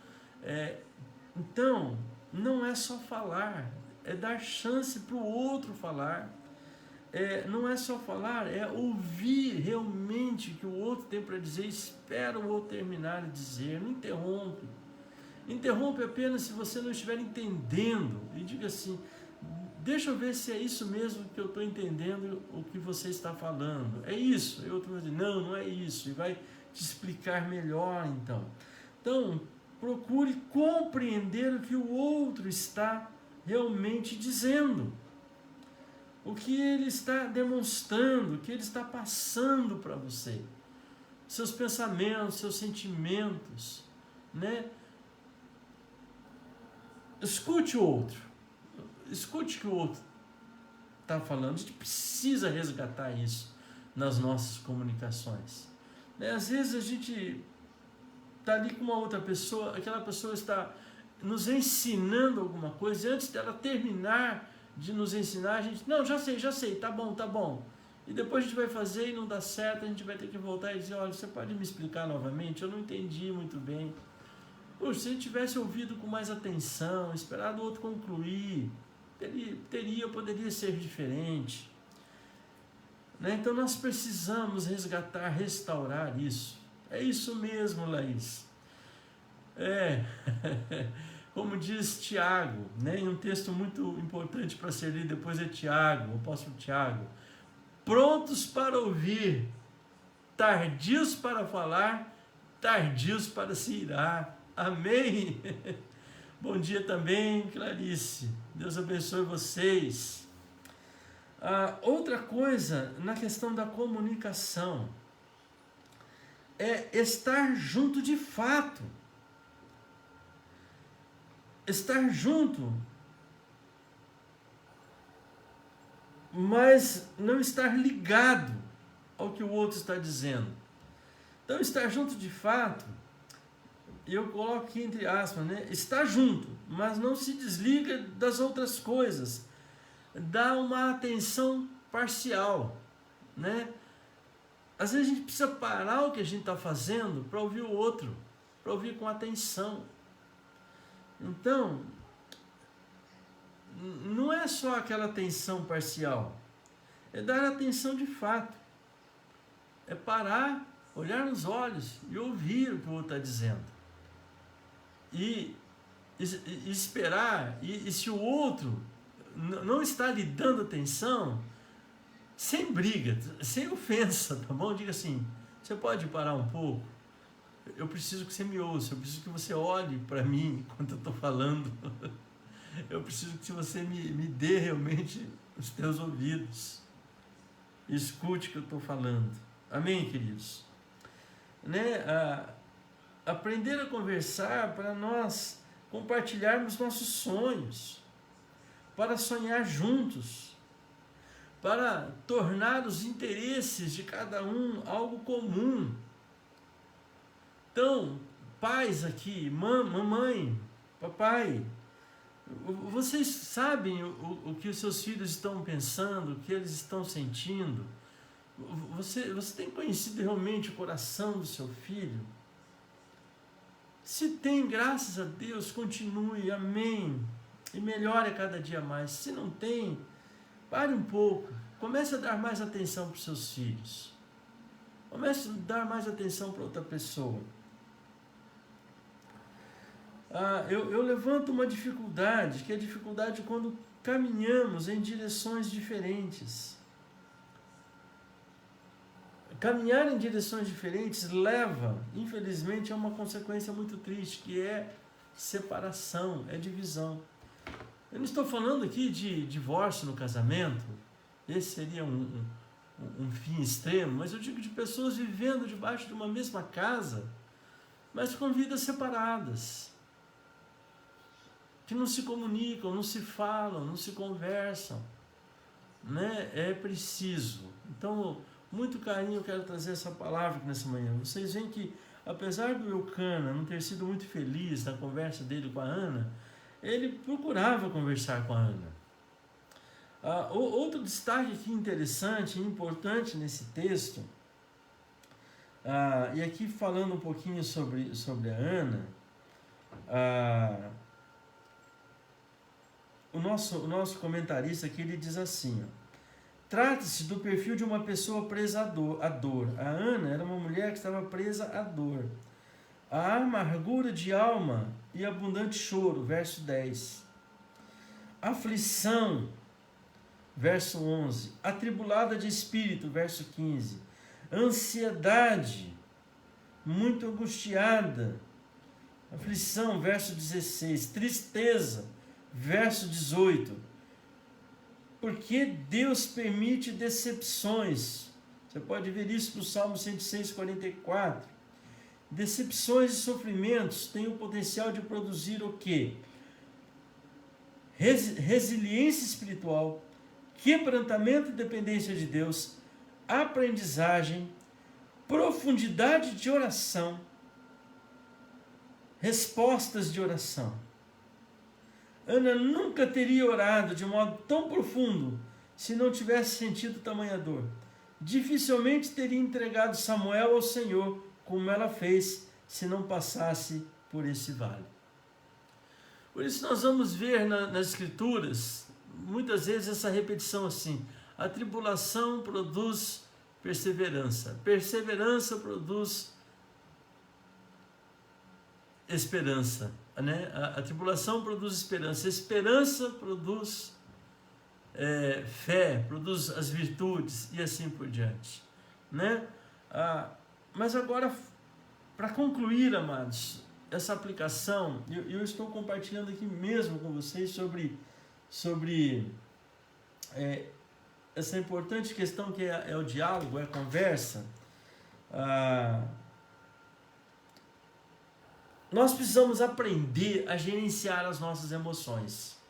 Então, não é só falar, é dar chance para o outro falar. Não é só falar, é ouvir realmente o que o outro tem para dizer. Espera o outro terminar de dizer, não interrompe. Interrompe apenas se você não estiver entendendo e diga assim: deixa eu ver se é isso mesmo que eu estou entendendo o que você está falando. É isso. E outro vai dizer: não, não é isso. E vai te explicar melhor então. Então, procure compreender o que o outro está realmente dizendo. O que ele está demonstrando, o que ele está passando para você. Seus pensamentos, seus sentimentos, né? Escute o outro. Escute o que o outro está falando. A gente precisa resgatar isso nas nossas comunicações. Às vezes a gente está ali com uma outra pessoa, aquela pessoa está nos ensinando alguma coisa, e antes dela terminar de nos ensinar, a gente, não, já sei, tá bom. E depois a gente vai fazer e não dá certo, a gente vai ter que voltar e dizer: olha, você pode me explicar novamente? Eu não entendi muito bem. Poxa, se a gente tivesse ouvido com mais atenção, esperado o outro concluir, poderia ser diferente. Né? Então nós precisamos resgatar, restaurar isso. É isso mesmo, Laís. Como diz Tiago, né? Em um texto muito importante para ser lido depois é Tiago, o apóstolo Tiago: prontos para ouvir, tardios para falar, tardios para se irar. Amém? Bom dia também, Clarice. Deus abençoe vocês. Outra coisa na questão da comunicação é estar junto de fato. Estar junto, mas não estar ligado ao que o outro está dizendo. Então, estar junto de fato, e eu coloco aqui entre aspas, né? Está junto, mas não se desliga das outras coisas. Dá uma atenção parcial, né? Às vezes a gente precisa parar o que a gente está fazendo para ouvir o outro, para ouvir com atenção. Então, não é só aquela atenção parcial, é dar atenção de fato. É parar, olhar nos olhos e ouvir o que o outro está dizendo. E esperar, e se o outro não está lhe dando atenção, sem briga, sem ofensa, tá bom? Diga assim: você pode parar um pouco? Eu preciso que você me ouça, eu preciso que você olhe para mim enquanto eu estou falando. Eu preciso que você me dê realmente os teus ouvidos. Escute o que eu estou falando. Amém, queridos? Aprender a conversar para nós compartilharmos nossos sonhos, para sonhar juntos, para tornar os interesses de cada um algo comum. Então, pais aqui, mamãe, papai, vocês sabem o que os seus filhos estão pensando, o que eles estão sentindo? Você tem conhecido realmente o coração do seu filho? Se tem, graças a Deus, continue, amém, e melhore a cada dia mais. Se não tem, pare um pouco, comece a dar mais atenção para os seus filhos, comece a dar mais atenção para outra pessoa. Eu levanto uma dificuldade, que é a dificuldade quando caminhamos em direções diferentes. caminhar em direções diferentes leva, infelizmente, a uma consequência muito triste, que é separação, é divisão. Eu não estou falando aqui de divórcio no casamento, esse seria um fim extremo, mas eu digo de pessoas vivendo debaixo de uma mesma casa, mas com vidas separadas, que não se comunicam, não se falam, não se conversam, né? É preciso. Então, muito carinho, eu quero trazer essa palavra aqui nessa manhã. Vocês veem que, apesar do Eucana não ter sido muito feliz na conversa dele com a Ana, ele procurava conversar com a Ana. Outro destaque aqui interessante e importante nesse texto, e aqui falando um pouquinho sobre a Ana, o nosso comentarista aqui, ele diz assim, trata-se do perfil de uma pessoa presa à dor. A Ana era uma mulher que estava presa à dor, a amargura de alma e abundante choro, verso 10. Aflição, verso 11. Atribulada de espírito, verso 15. Ansiedade, muito angustiada. Aflição, verso 16. Tristeza, verso 18. Porque Deus permite decepções. Você pode ver isso no Salmo 106, 44. Decepções e sofrimentos têm o potencial de produzir o quê? Resiliência espiritual, quebrantamento e dependência de Deus, aprendizagem, profundidade de oração, respostas de oração. Ana nunca teria orado de modo tão profundo se não tivesse sentido tamanha dor. Dificilmente teria entregado Samuel ao Senhor, como ela fez, se não passasse por esse vale. Por isso nós vamos ver nas Escrituras, muitas vezes essa repetição assim, a tribulação produz perseverança, perseverança produz esperança, né? A tribulação produz esperança, esperança produz fé, produz as virtudes e assim por diante, né? Mas agora, para concluir, amados, essa aplicação, eu estou compartilhando aqui mesmo com vocês sobre essa importante questão que é o diálogo, é a conversa. Nós precisamos aprender a gerenciar as nossas emoções.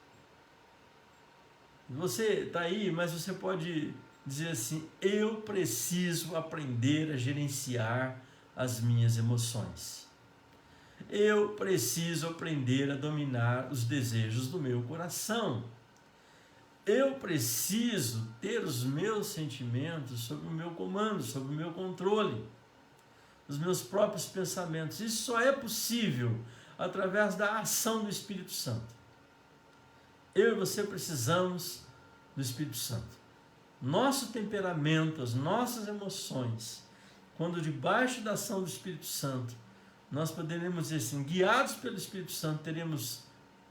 Você está aí, mas você pode dizer assim, eu preciso aprender a gerenciar as minhas emoções. Eu preciso aprender a dominar os desejos do meu coração. Eu preciso ter os meus sentimentos sob o meu comando, sob o meu controle, os meus próprios pensamentos. Isso só é possível através da ação do Espírito Santo. Eu e você precisamos do Espírito Santo. Nosso temperamento, as nossas emoções, quando debaixo da ação do Espírito Santo, nós poderemos dizer assim, guiados pelo Espírito Santo, teremos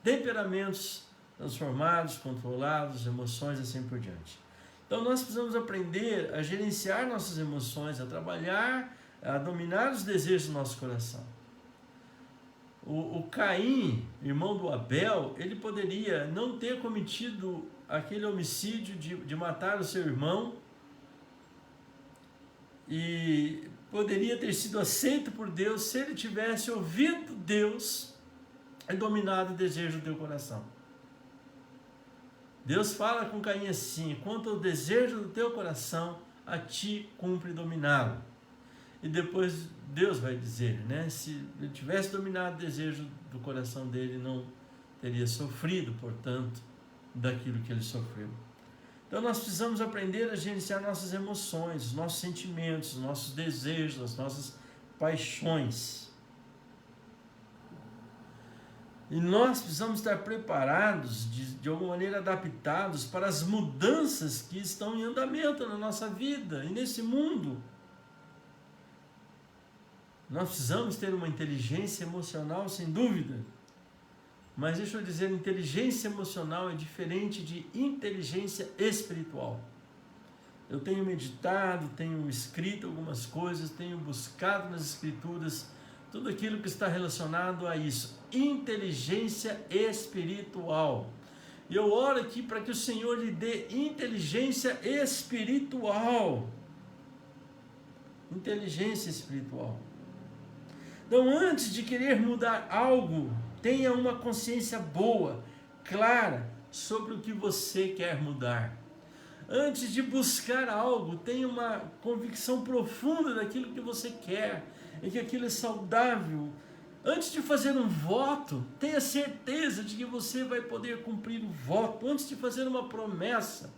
temperamentos transformados, controlados, emoções, assim por diante. Então nós precisamos aprender a gerenciar nossas emoções, a trabalhar, a dominar os desejos do nosso coração. O Caim, irmão do Abel, ele poderia não ter cometido aquele homicídio de matar o seu irmão e poderia ter sido aceito por Deus se ele tivesse ouvido Deus e dominado o desejo do teu coração. Deus fala com Caim assim, quanto ao desejo do teu coração, a ti cumpre dominá-lo. E depois Deus vai dizer, né? Se ele tivesse dominado o desejo do coração dele, não teria sofrido, portanto, daquilo que ele sofreu. Então nós precisamos aprender a gerenciar nossas emoções, os nossos sentimentos, os nossos desejos, as nossas paixões. E nós precisamos estar preparados, de alguma maneira adaptados para as mudanças que estão em andamento na nossa vida e nesse mundo. Nós precisamos ter uma inteligência emocional, sem dúvida. Mas deixa eu dizer, inteligência emocional é diferente de inteligência espiritual. Eu tenho meditado, tenho escrito algumas coisas, tenho buscado nas Escrituras tudo aquilo que está relacionado a isso. Inteligência espiritual. E eu oro aqui para que o Senhor lhe dê inteligência espiritual. Inteligência espiritual. Então, antes de querer mudar algo, tenha uma consciência boa, clara, sobre o que você quer mudar. Antes de buscar algo, tenha uma convicção profunda daquilo que você quer, e que aquilo é saudável. Antes de fazer um voto, tenha certeza de que você vai poder cumprir o voto. Antes de fazer uma promessa,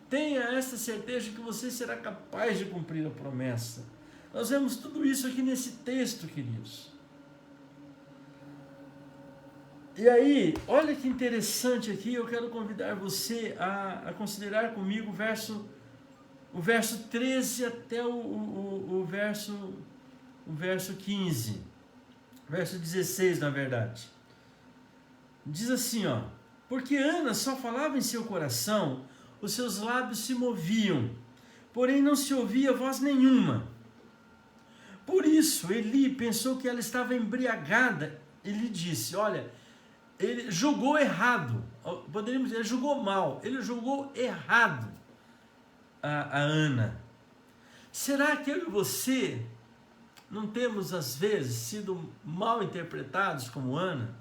tenha essa certeza de que você será capaz de cumprir a promessa. Nós vemos tudo isso aqui nesse texto, queridos. E aí, olha que interessante aqui, eu quero convidar você a considerar comigo o verso 13 até o verso 15. Verso 16, na verdade. Diz assim, ó: porque Ana só falava em seu coração, os seus lábios se moviam, porém não se ouvia voz nenhuma. Por isso, Eli pensou que ela estava embriagada e lhe disse, olha, ele julgou errado, poderíamos dizer, ele julgou mal, ele julgou errado a Ana. Será que eu e você não temos, às vezes, sido mal interpretados como Ana,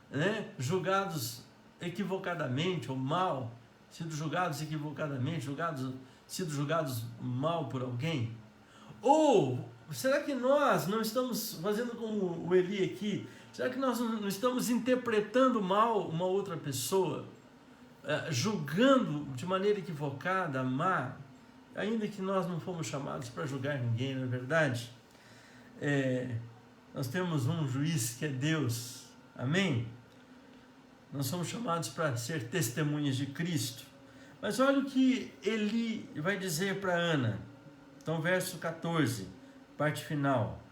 né? Julgados equivocadamente ou mal, sido julgados equivocadamente, sido julgados mal por alguém? Ou será que nós não estamos fazendo como o Eli aqui? Será que nós não estamos interpretando mal uma outra pessoa, julgando de maneira equivocada, má, ainda que nós não fomos chamados para julgar ninguém, não é verdade? Nós temos um juiz que é Deus, amém? Nós somos chamados para ser testemunhas de Cristo. Mas olha o que Eli vai dizer para Ana. Então, verso 14, parte final.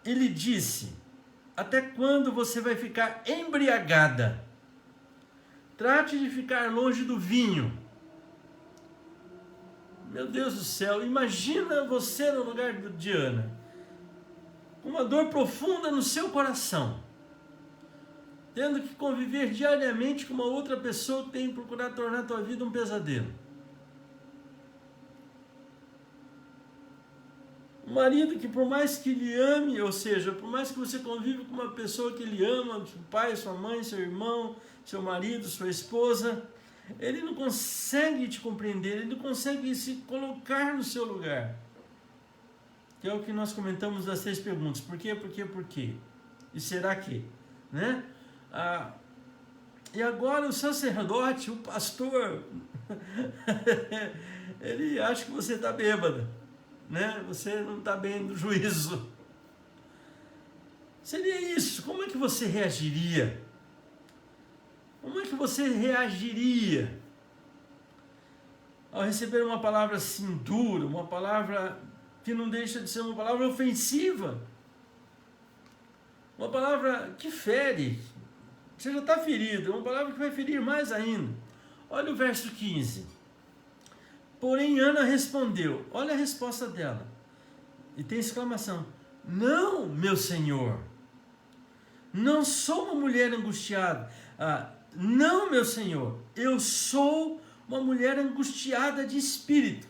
Ele disse, até quando você vai ficar embriagada? Trate de ficar longe do vinho. Meu Deus do céu, imagina você no lugar de Ana, uma dor profunda no seu coração, tendo que conviver diariamente com uma outra pessoa que tem procurado tornar a tua vida um pesadelo. Um marido que, por mais que lhe ame, ou seja, por mais que você convive com uma pessoa que lhe ama, seu pai, sua mãe, seu irmão, seu marido, sua esposa, ele não consegue te compreender, ele não consegue se colocar no seu lugar. Que é o que nós comentamos das 3 perguntas. Por quê, por quê, por quê? E será que? Né? E agora o sacerdote, o pastor, ele acha que você está bêbada, né? Você não está bem do juízo. Seria isso. Como é que você reagiria? Como é que você reagiria ao receber uma palavra assim dura, uma palavra que não deixa de ser uma palavra ofensiva, uma palavra que fere? Você já está ferido, é uma palavra que vai ferir mais ainda. Olha o verso 15. Porém Ana respondeu, olha a resposta dela, e tem exclamação, não, meu senhor, não sou uma mulher angustiada, não, meu senhor, eu sou uma mulher angustiada de espírito,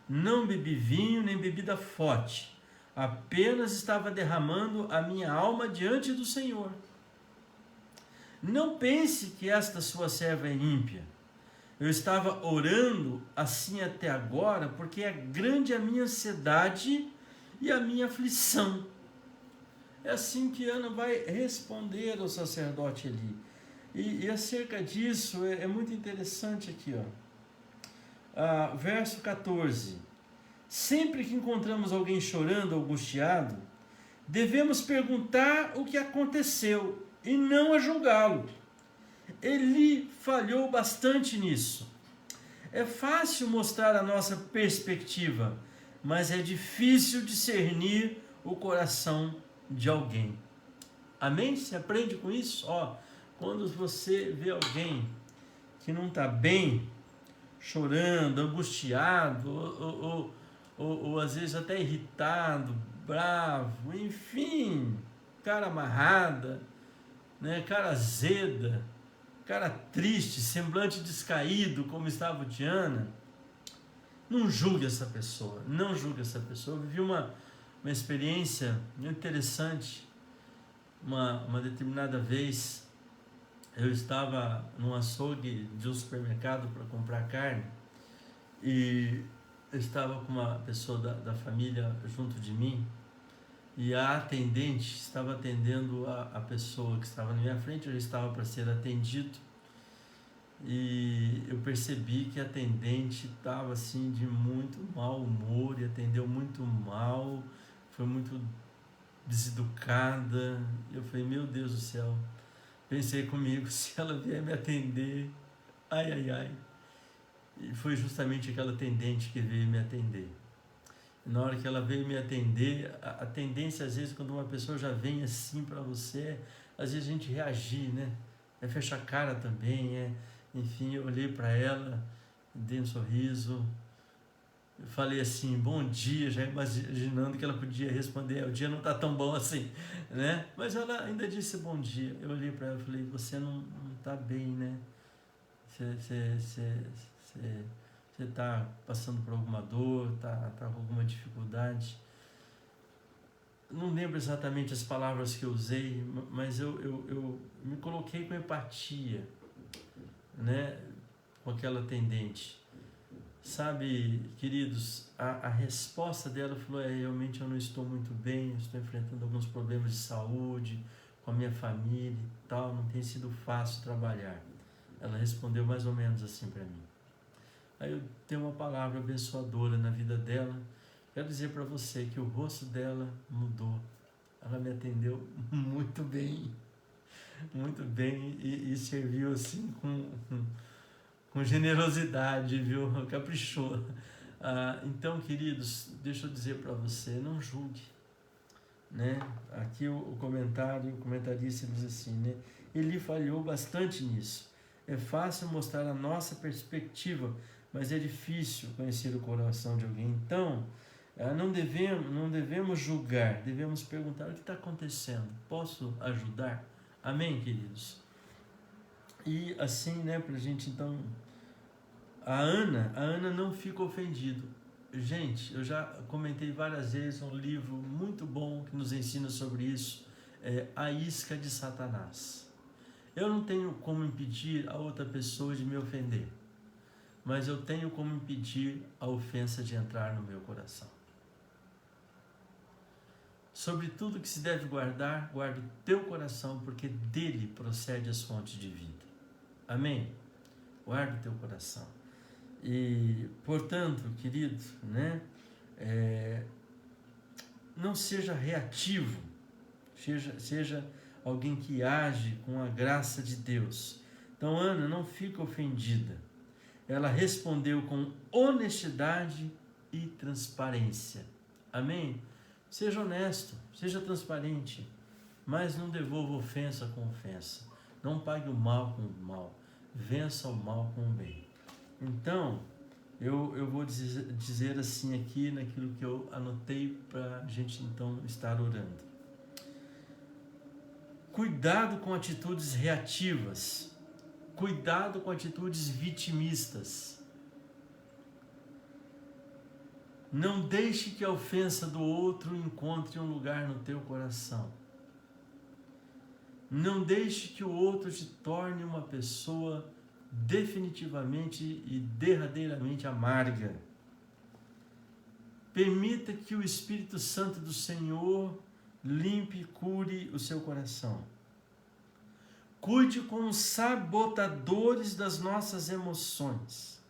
não bebi vinho nem bebida forte, apenas estava derramando a minha alma diante do Senhor. Não pense que esta sua serva é ímpia. Eu estava orando assim até agora, porque é grande a minha ansiedade e a minha aflição. É assim que Ana vai responder ao sacerdote Eli. E acerca disso, é muito interessante aqui, ó. Verso 14. Sempre que encontramos alguém chorando ou angustiado, devemos perguntar o que aconteceu e não a julgá-lo. Eli falhou bastante nisso. É fácil mostrar a nossa perspectiva, mas é difícil discernir o coração de alguém. Amém? Você aprende com isso? Quando você vê alguém que não está bem, chorando, angustiado, ou às vezes até irritado, bravo, enfim, cara amarrada, né, cara azeda, cara triste, semblante descaído, como estava o Diana, não julgue essa pessoa, não julgue essa pessoa. Eu vivi uma experiência interessante, uma determinada vez, eu estava num açougue de um supermercado para comprar carne, e eu estava com uma pessoa da família junto de mim, e a atendente estava atendendo a pessoa que estava na minha frente. Eu já estava para ser atendido, e eu percebi que a atendente estava assim de muito mau humor e atendeu muito mal, foi muito deseducada. Eu falei, meu Deus do céu, pensei comigo, se ela vier me atender, ai, ai, ai. E foi justamente aquela atendente que veio me atender. E na hora que ela veio me atender, a tendência às vezes quando uma pessoa já vem assim para você, às vezes a gente reagir, né? É fechar a cara também, enfim, eu olhei para ela, dei um sorriso, eu falei assim, bom dia, já imaginando que ela podia responder, o dia não está tão bom assim, né? Mas ela ainda disse bom dia. Eu olhei para ela e falei, você não está bem, né? Você está passando por alguma dor, está com alguma dificuldade. Não lembro exatamente as palavras que eu usei, mas eu me coloquei com empatia, né, com aquela atendente. Sabe, queridos, a resposta dela falou, realmente eu não estou muito bem, eu estou enfrentando alguns problemas de saúde, com a minha família e tal, não tem sido fácil trabalhar. Ela respondeu mais ou menos assim para mim. Aí eu tenho uma palavra abençoadora na vida dela. Quero dizer para você que o rosto dela mudou. Ela me atendeu muito bem e serviu assim com generosidade, viu? Caprichou. Então, queridos, deixa eu dizer para você, não julgue, né? Aqui o comentarista diz assim, né? Ele falhou bastante nisso. É fácil mostrar a nossa perspectiva, mas é difícil conhecer o coração de alguém. Então, não devemos julgar, devemos perguntar o que está acontecendo. Posso ajudar? Amém, queridos? E assim, né, para a gente então... A Ana não fica ofendida. Gente, eu já comentei várias vezes um livro muito bom que nos ensina sobre isso, A Isca de Satanás. Eu não tenho como impedir a outra pessoa de me ofender, mas eu tenho como impedir a ofensa de entrar no meu coração. Sobre tudo que se deve guarda o teu coração, porque dele procede as fontes de vida. Amém? Guarda o teu coração. E, portanto, querido, né, não seja reativo, seja alguém que age com a graça de Deus. Então, Ana não fica ofendida. Ela respondeu com honestidade e transparência. Amém? Seja honesto, seja transparente, mas não devolva ofensa com ofensa. Não pague o mal com o mal. Vença o mal com o bem. Então, eu vou dizer assim aqui, naquilo que eu anotei para a gente então estar orando. Cuidado com atitudes reativas. Cuidado com atitudes vitimistas. Não deixe que a ofensa do outro encontre um lugar no teu coração. Não deixe que o outro te torne uma pessoa definitivamente e derradeiramente amarga. Permita que o Espírito Santo do Senhor limpe e cure o seu coração. Cuide com os sabotadores das nossas emoções,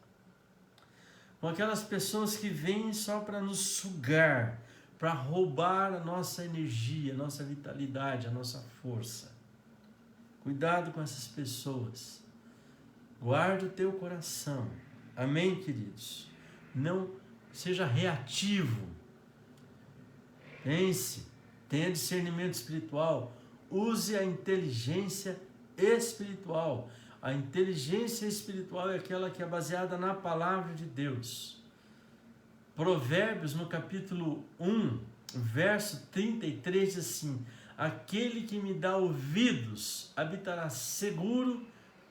com aquelas pessoas que vêm só para nos sugar, para roubar a nossa energia, a nossa vitalidade, a nossa força. Cuidado com essas pessoas. Guarde o teu coração. Amém, queridos? Não seja reativo. Pense, tenha discernimento espiritual. Use a inteligência espiritual. A inteligência espiritual é aquela que é baseada na palavra de Deus. Provérbios, no capítulo 1, verso 33, diz assim: aquele que me dá ouvidos habitará seguro,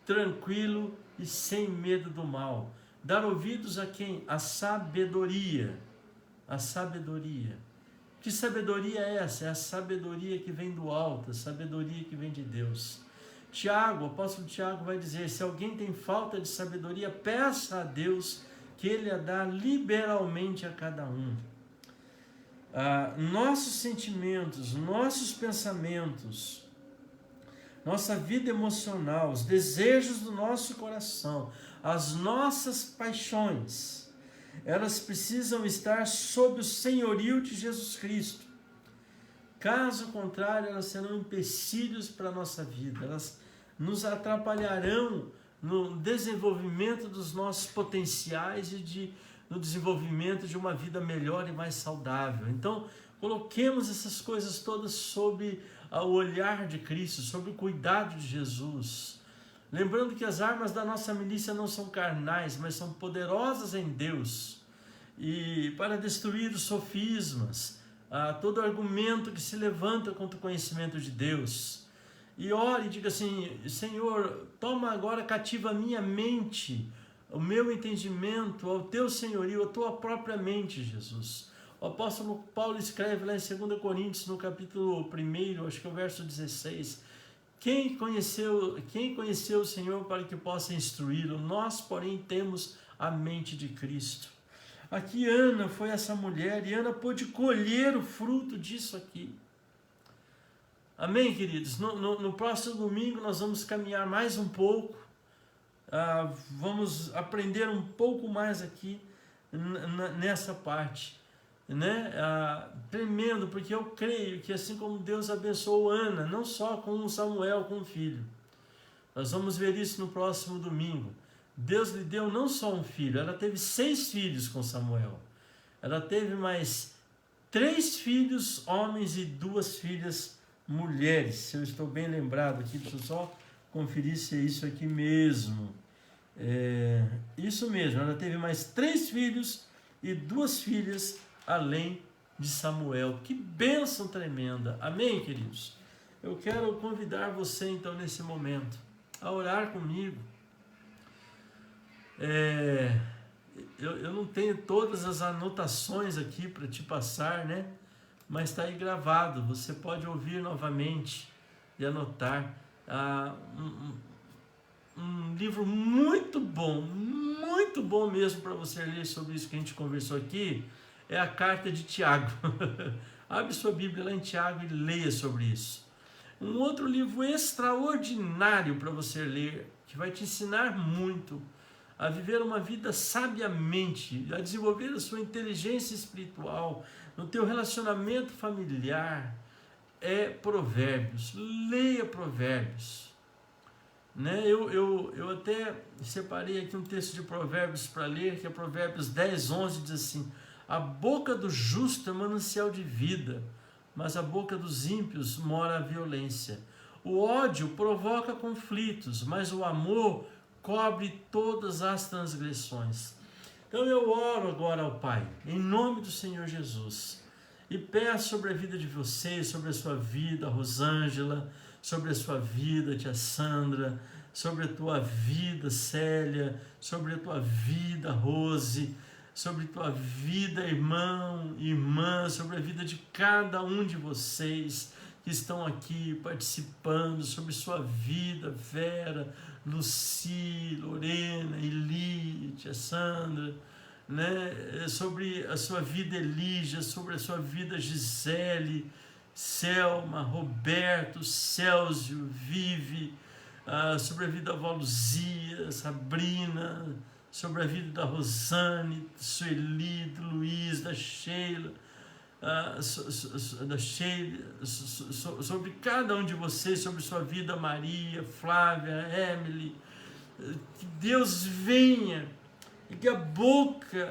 tranquilo e sem medo do mal. Dar ouvidos a quem? A sabedoria. A sabedoria. Que sabedoria é essa? É a sabedoria que vem do alto, a sabedoria que vem de Deus. Tiago, o apóstolo Tiago vai dizer: se alguém tem falta de sabedoria, peça a Deus que Ele a dá liberalmente a cada um. Nossos sentimentos, nossos pensamentos, nossa vida emocional, os desejos do nosso coração, as nossas paixões, elas precisam estar sob o senhorio de Jesus Cristo. Caso contrário, elas serão empecilhos para a nossa vida, elas nos atrapalharão no desenvolvimento dos nossos potenciais e no desenvolvimento de uma vida melhor e mais saudável. Então, coloquemos essas coisas todas sob o olhar de Cristo, sob o cuidado de Jesus. Lembrando que as armas da nossa milícia não são carnais, mas são poderosas em Deus. E para destruir os sofismas, todo argumento que se levanta contra o conhecimento de Deus. E ore e diga assim: Senhor, toma agora cativa a minha mente, o meu entendimento, ao teu senhorio, a tua própria mente, Jesus. O apóstolo Paulo escreve lá em 2 Coríntios, no capítulo 1, acho que é o verso 16, quem conheceu o Senhor para que possa instruí-lo? Nós, porém, temos a mente de Cristo. Aqui Ana foi essa mulher, e Ana pôde colher o fruto disso aqui. Amém, queridos? No próximo domingo nós vamos caminhar mais um pouco, vamos aprender um pouco mais aqui nessa parte, né? Tremendo, porque eu creio que assim como Deus abençoou Ana, não só com Samuel, com o filho, nós vamos ver isso no próximo domingo. Deus lhe deu não só um filho, ela teve 6 filhos com Samuel, ela teve mais 3 filhos homens e 2 filhas mulheres, se eu estou bem lembrado aqui. Deixa eu só conferir se é isso aqui mesmo. Isso mesmo, ela teve mais 3 filhos e 2 filhas, além de Samuel. Que bênção tremenda, amém, queridos? Eu quero convidar você então nesse momento a orar comigo. Eu não tenho todas as anotações aqui para te passar, né? Mas está aí gravado, você pode ouvir novamente e anotar. Um livro muito bom mesmo para você ler sobre isso que a gente conversou aqui, é a carta de Tiago. Abre sua Bíblia lá em Tiago e leia sobre isso. Um outro livro extraordinário para você ler, que vai te ensinar muito a viver uma vida sabiamente, a desenvolver a sua inteligência espiritual, no teu relacionamento familiar, é Provérbios. Leia Provérbios. Né? Eu até separei aqui um texto de Provérbios para ler, que é Provérbios 10, 11, diz assim: a boca do justo é manancial de vida, mas a boca dos ímpios mora a violência. O ódio provoca conflitos, mas o amor cobre todas as transgressões. Então eu oro agora ao Pai, em nome do Senhor Jesus, e peço sobre a vida de vocês, sobre a sua vida, Rosângela, sobre a sua vida, tia Sandra, sobre a tua vida, Célia, sobre a tua vida, Rose, sobre a tua vida, irmão, irmã, sobre a vida de cada um de vocês que estão aqui participando, sobre sua vida, Vera, Luci, Lorena, Eli, tia Sandra, né? Sobre a sua vida, Elígia, sobre a sua vida, Gisele, Selma, Roberto, Célsio, Vive, sobre a vida da avó Luzia, Sabrina, sobre a vida da Rosane, Sueli, do Luiz, da Sheila, sobre cada um de vocês, sobre sua vida, Maria, Flávia, Emily. Que Deus venha e que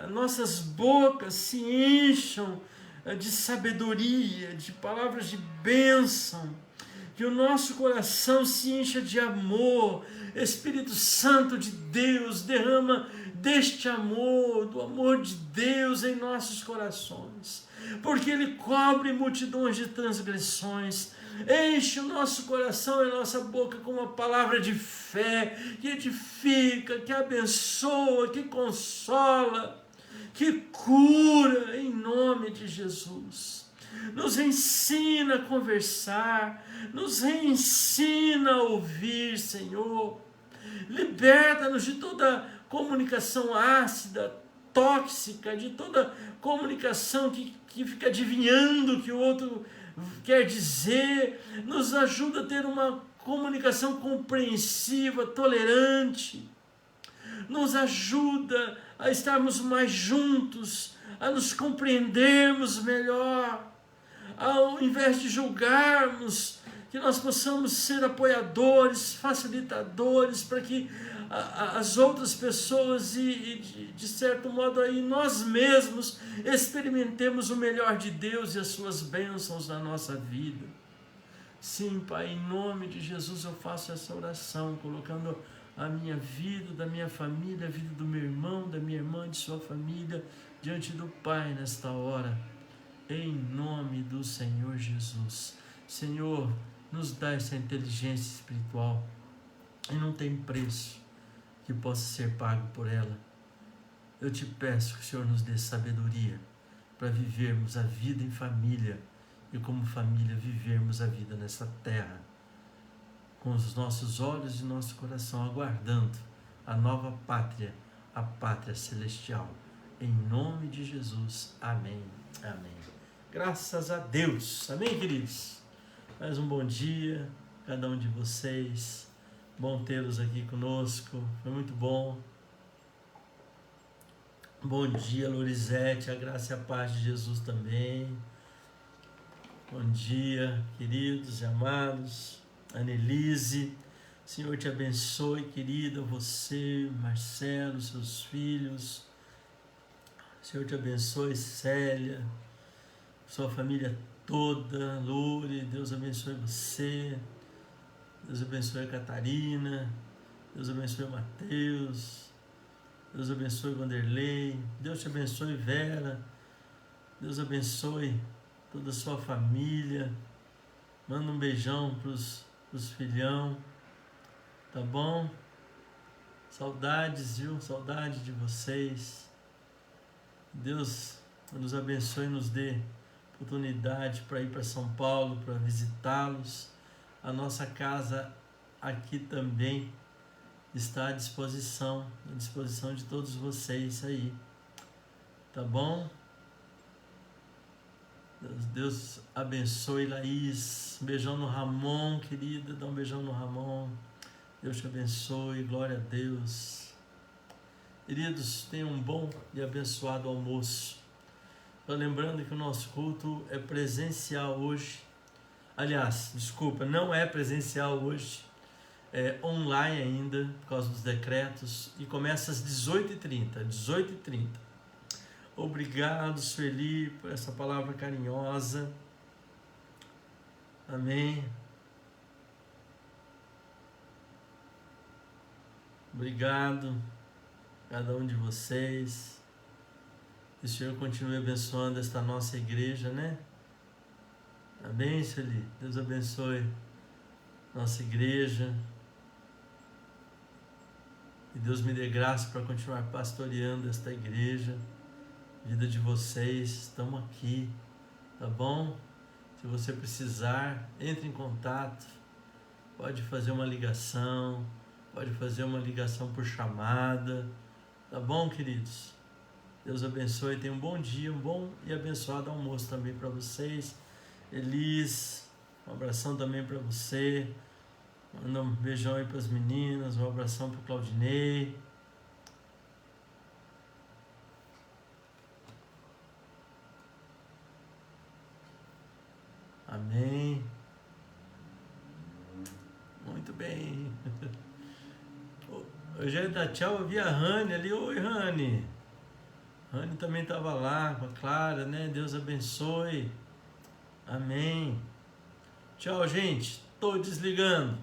nossas bocas se encham de sabedoria, de palavras de bênção, que o nosso coração se encha de amor. Espírito Santo de Deus, derrama deste amor, do amor de Deus em nossos corações, porque Ele cobre multidões de transgressões. Enche o nosso coração e a nossa boca com uma palavra de fé, que edifica, que abençoa, que consola, que cura, em nome de Jesus. Nos ensina a conversar, nos ensina a ouvir, Senhor. Liberta-nos de toda comunicação ácida, tóxica, de toda comunicação que fica adivinhando o que o outro quer dizer. Nos ajuda a ter uma comunicação compreensiva, tolerante. Nos ajuda a estarmos mais juntos, a nos compreendermos melhor. Ao invés de julgarmos, que nós possamos ser apoiadores, facilitadores, para que as outras pessoas e de certo modo aí nós mesmos experimentemos o melhor de Deus e as suas bênçãos na nossa vida. Sim, Pai, em nome de Jesus eu faço essa oração, colocando a minha vida, da minha família, a vida do meu irmão, da minha irmã, de sua família, diante do Pai nesta hora, em nome do Senhor Jesus. Senhor, nos dá essa inteligência espiritual, e não tem preço que possa ser pago por ela. Eu te peço que o Senhor nos dê sabedoria para vivermos a vida em família, e como família vivermos a vida nessa terra, com os nossos olhos e nosso coração aguardando a nova pátria, a pátria celestial. Em nome de Jesus. Amém. Amém. Graças a Deus. Amém, queridos? Mais um bom dia, cada um de vocês. Bom tê-los aqui conosco. Foi muito bom. Bom dia, Lorizete. A graça e a paz de Jesus também. Bom dia, queridos e amados. Anelise, Senhor te abençoe, querida, você, Marcelo, seus filhos. Senhor te abençoe, Célia, sua família toda. Loure, Deus abençoe você. Deus abençoe a Catarina. Deus abençoe o Mateus. Deus abençoe o Vanderlei. Deus te abençoe, Vera. Deus abençoe toda a sua família. Manda um beijão pros filhão, tá bom? Saudades, viu? Saudade de vocês. Deus nos abençoe e nos dê oportunidade para ir para São Paulo, para visitá-los. A nossa casa aqui também está à disposição de todos vocês aí, tá bom? Deus abençoe, Laís. Um beijão no Ramon, querida. Dá um beijão no Ramon. Deus te abençoe. Glória a Deus. Queridos, tenham um bom e abençoado almoço. Estou lembrando que o nosso culto é presencial hoje. Aliás, desculpa, não é presencial hoje. É online ainda, por causa dos decretos. E começa às 18h30. 18h30. Obrigado, Sueli, por essa palavra carinhosa. Amém. Obrigado, cada um de vocês. Que o Senhor continue abençoando esta nossa igreja, né? Amém, Sueli? Deus abençoe nossa igreja. E Deus me dê graça para continuar pastoreando esta igreja. Vida de vocês, estamos aqui, tá bom? Se você precisar, entre em contato, pode fazer uma ligação por chamada, tá bom, queridos? Deus abençoe, tenha um bom dia, um bom e abençoado almoço também para vocês. Elis, um abração também para você, manda um beijão aí para as meninas, um abração para o Claudinei. Amém. Muito bem. Eu já ia dar tchau, eu vi a Rani ali. Oi, Rani. Rani também estava lá com a Clara, né? Deus abençoe. Amém. Tchau, gente. Tô desligando.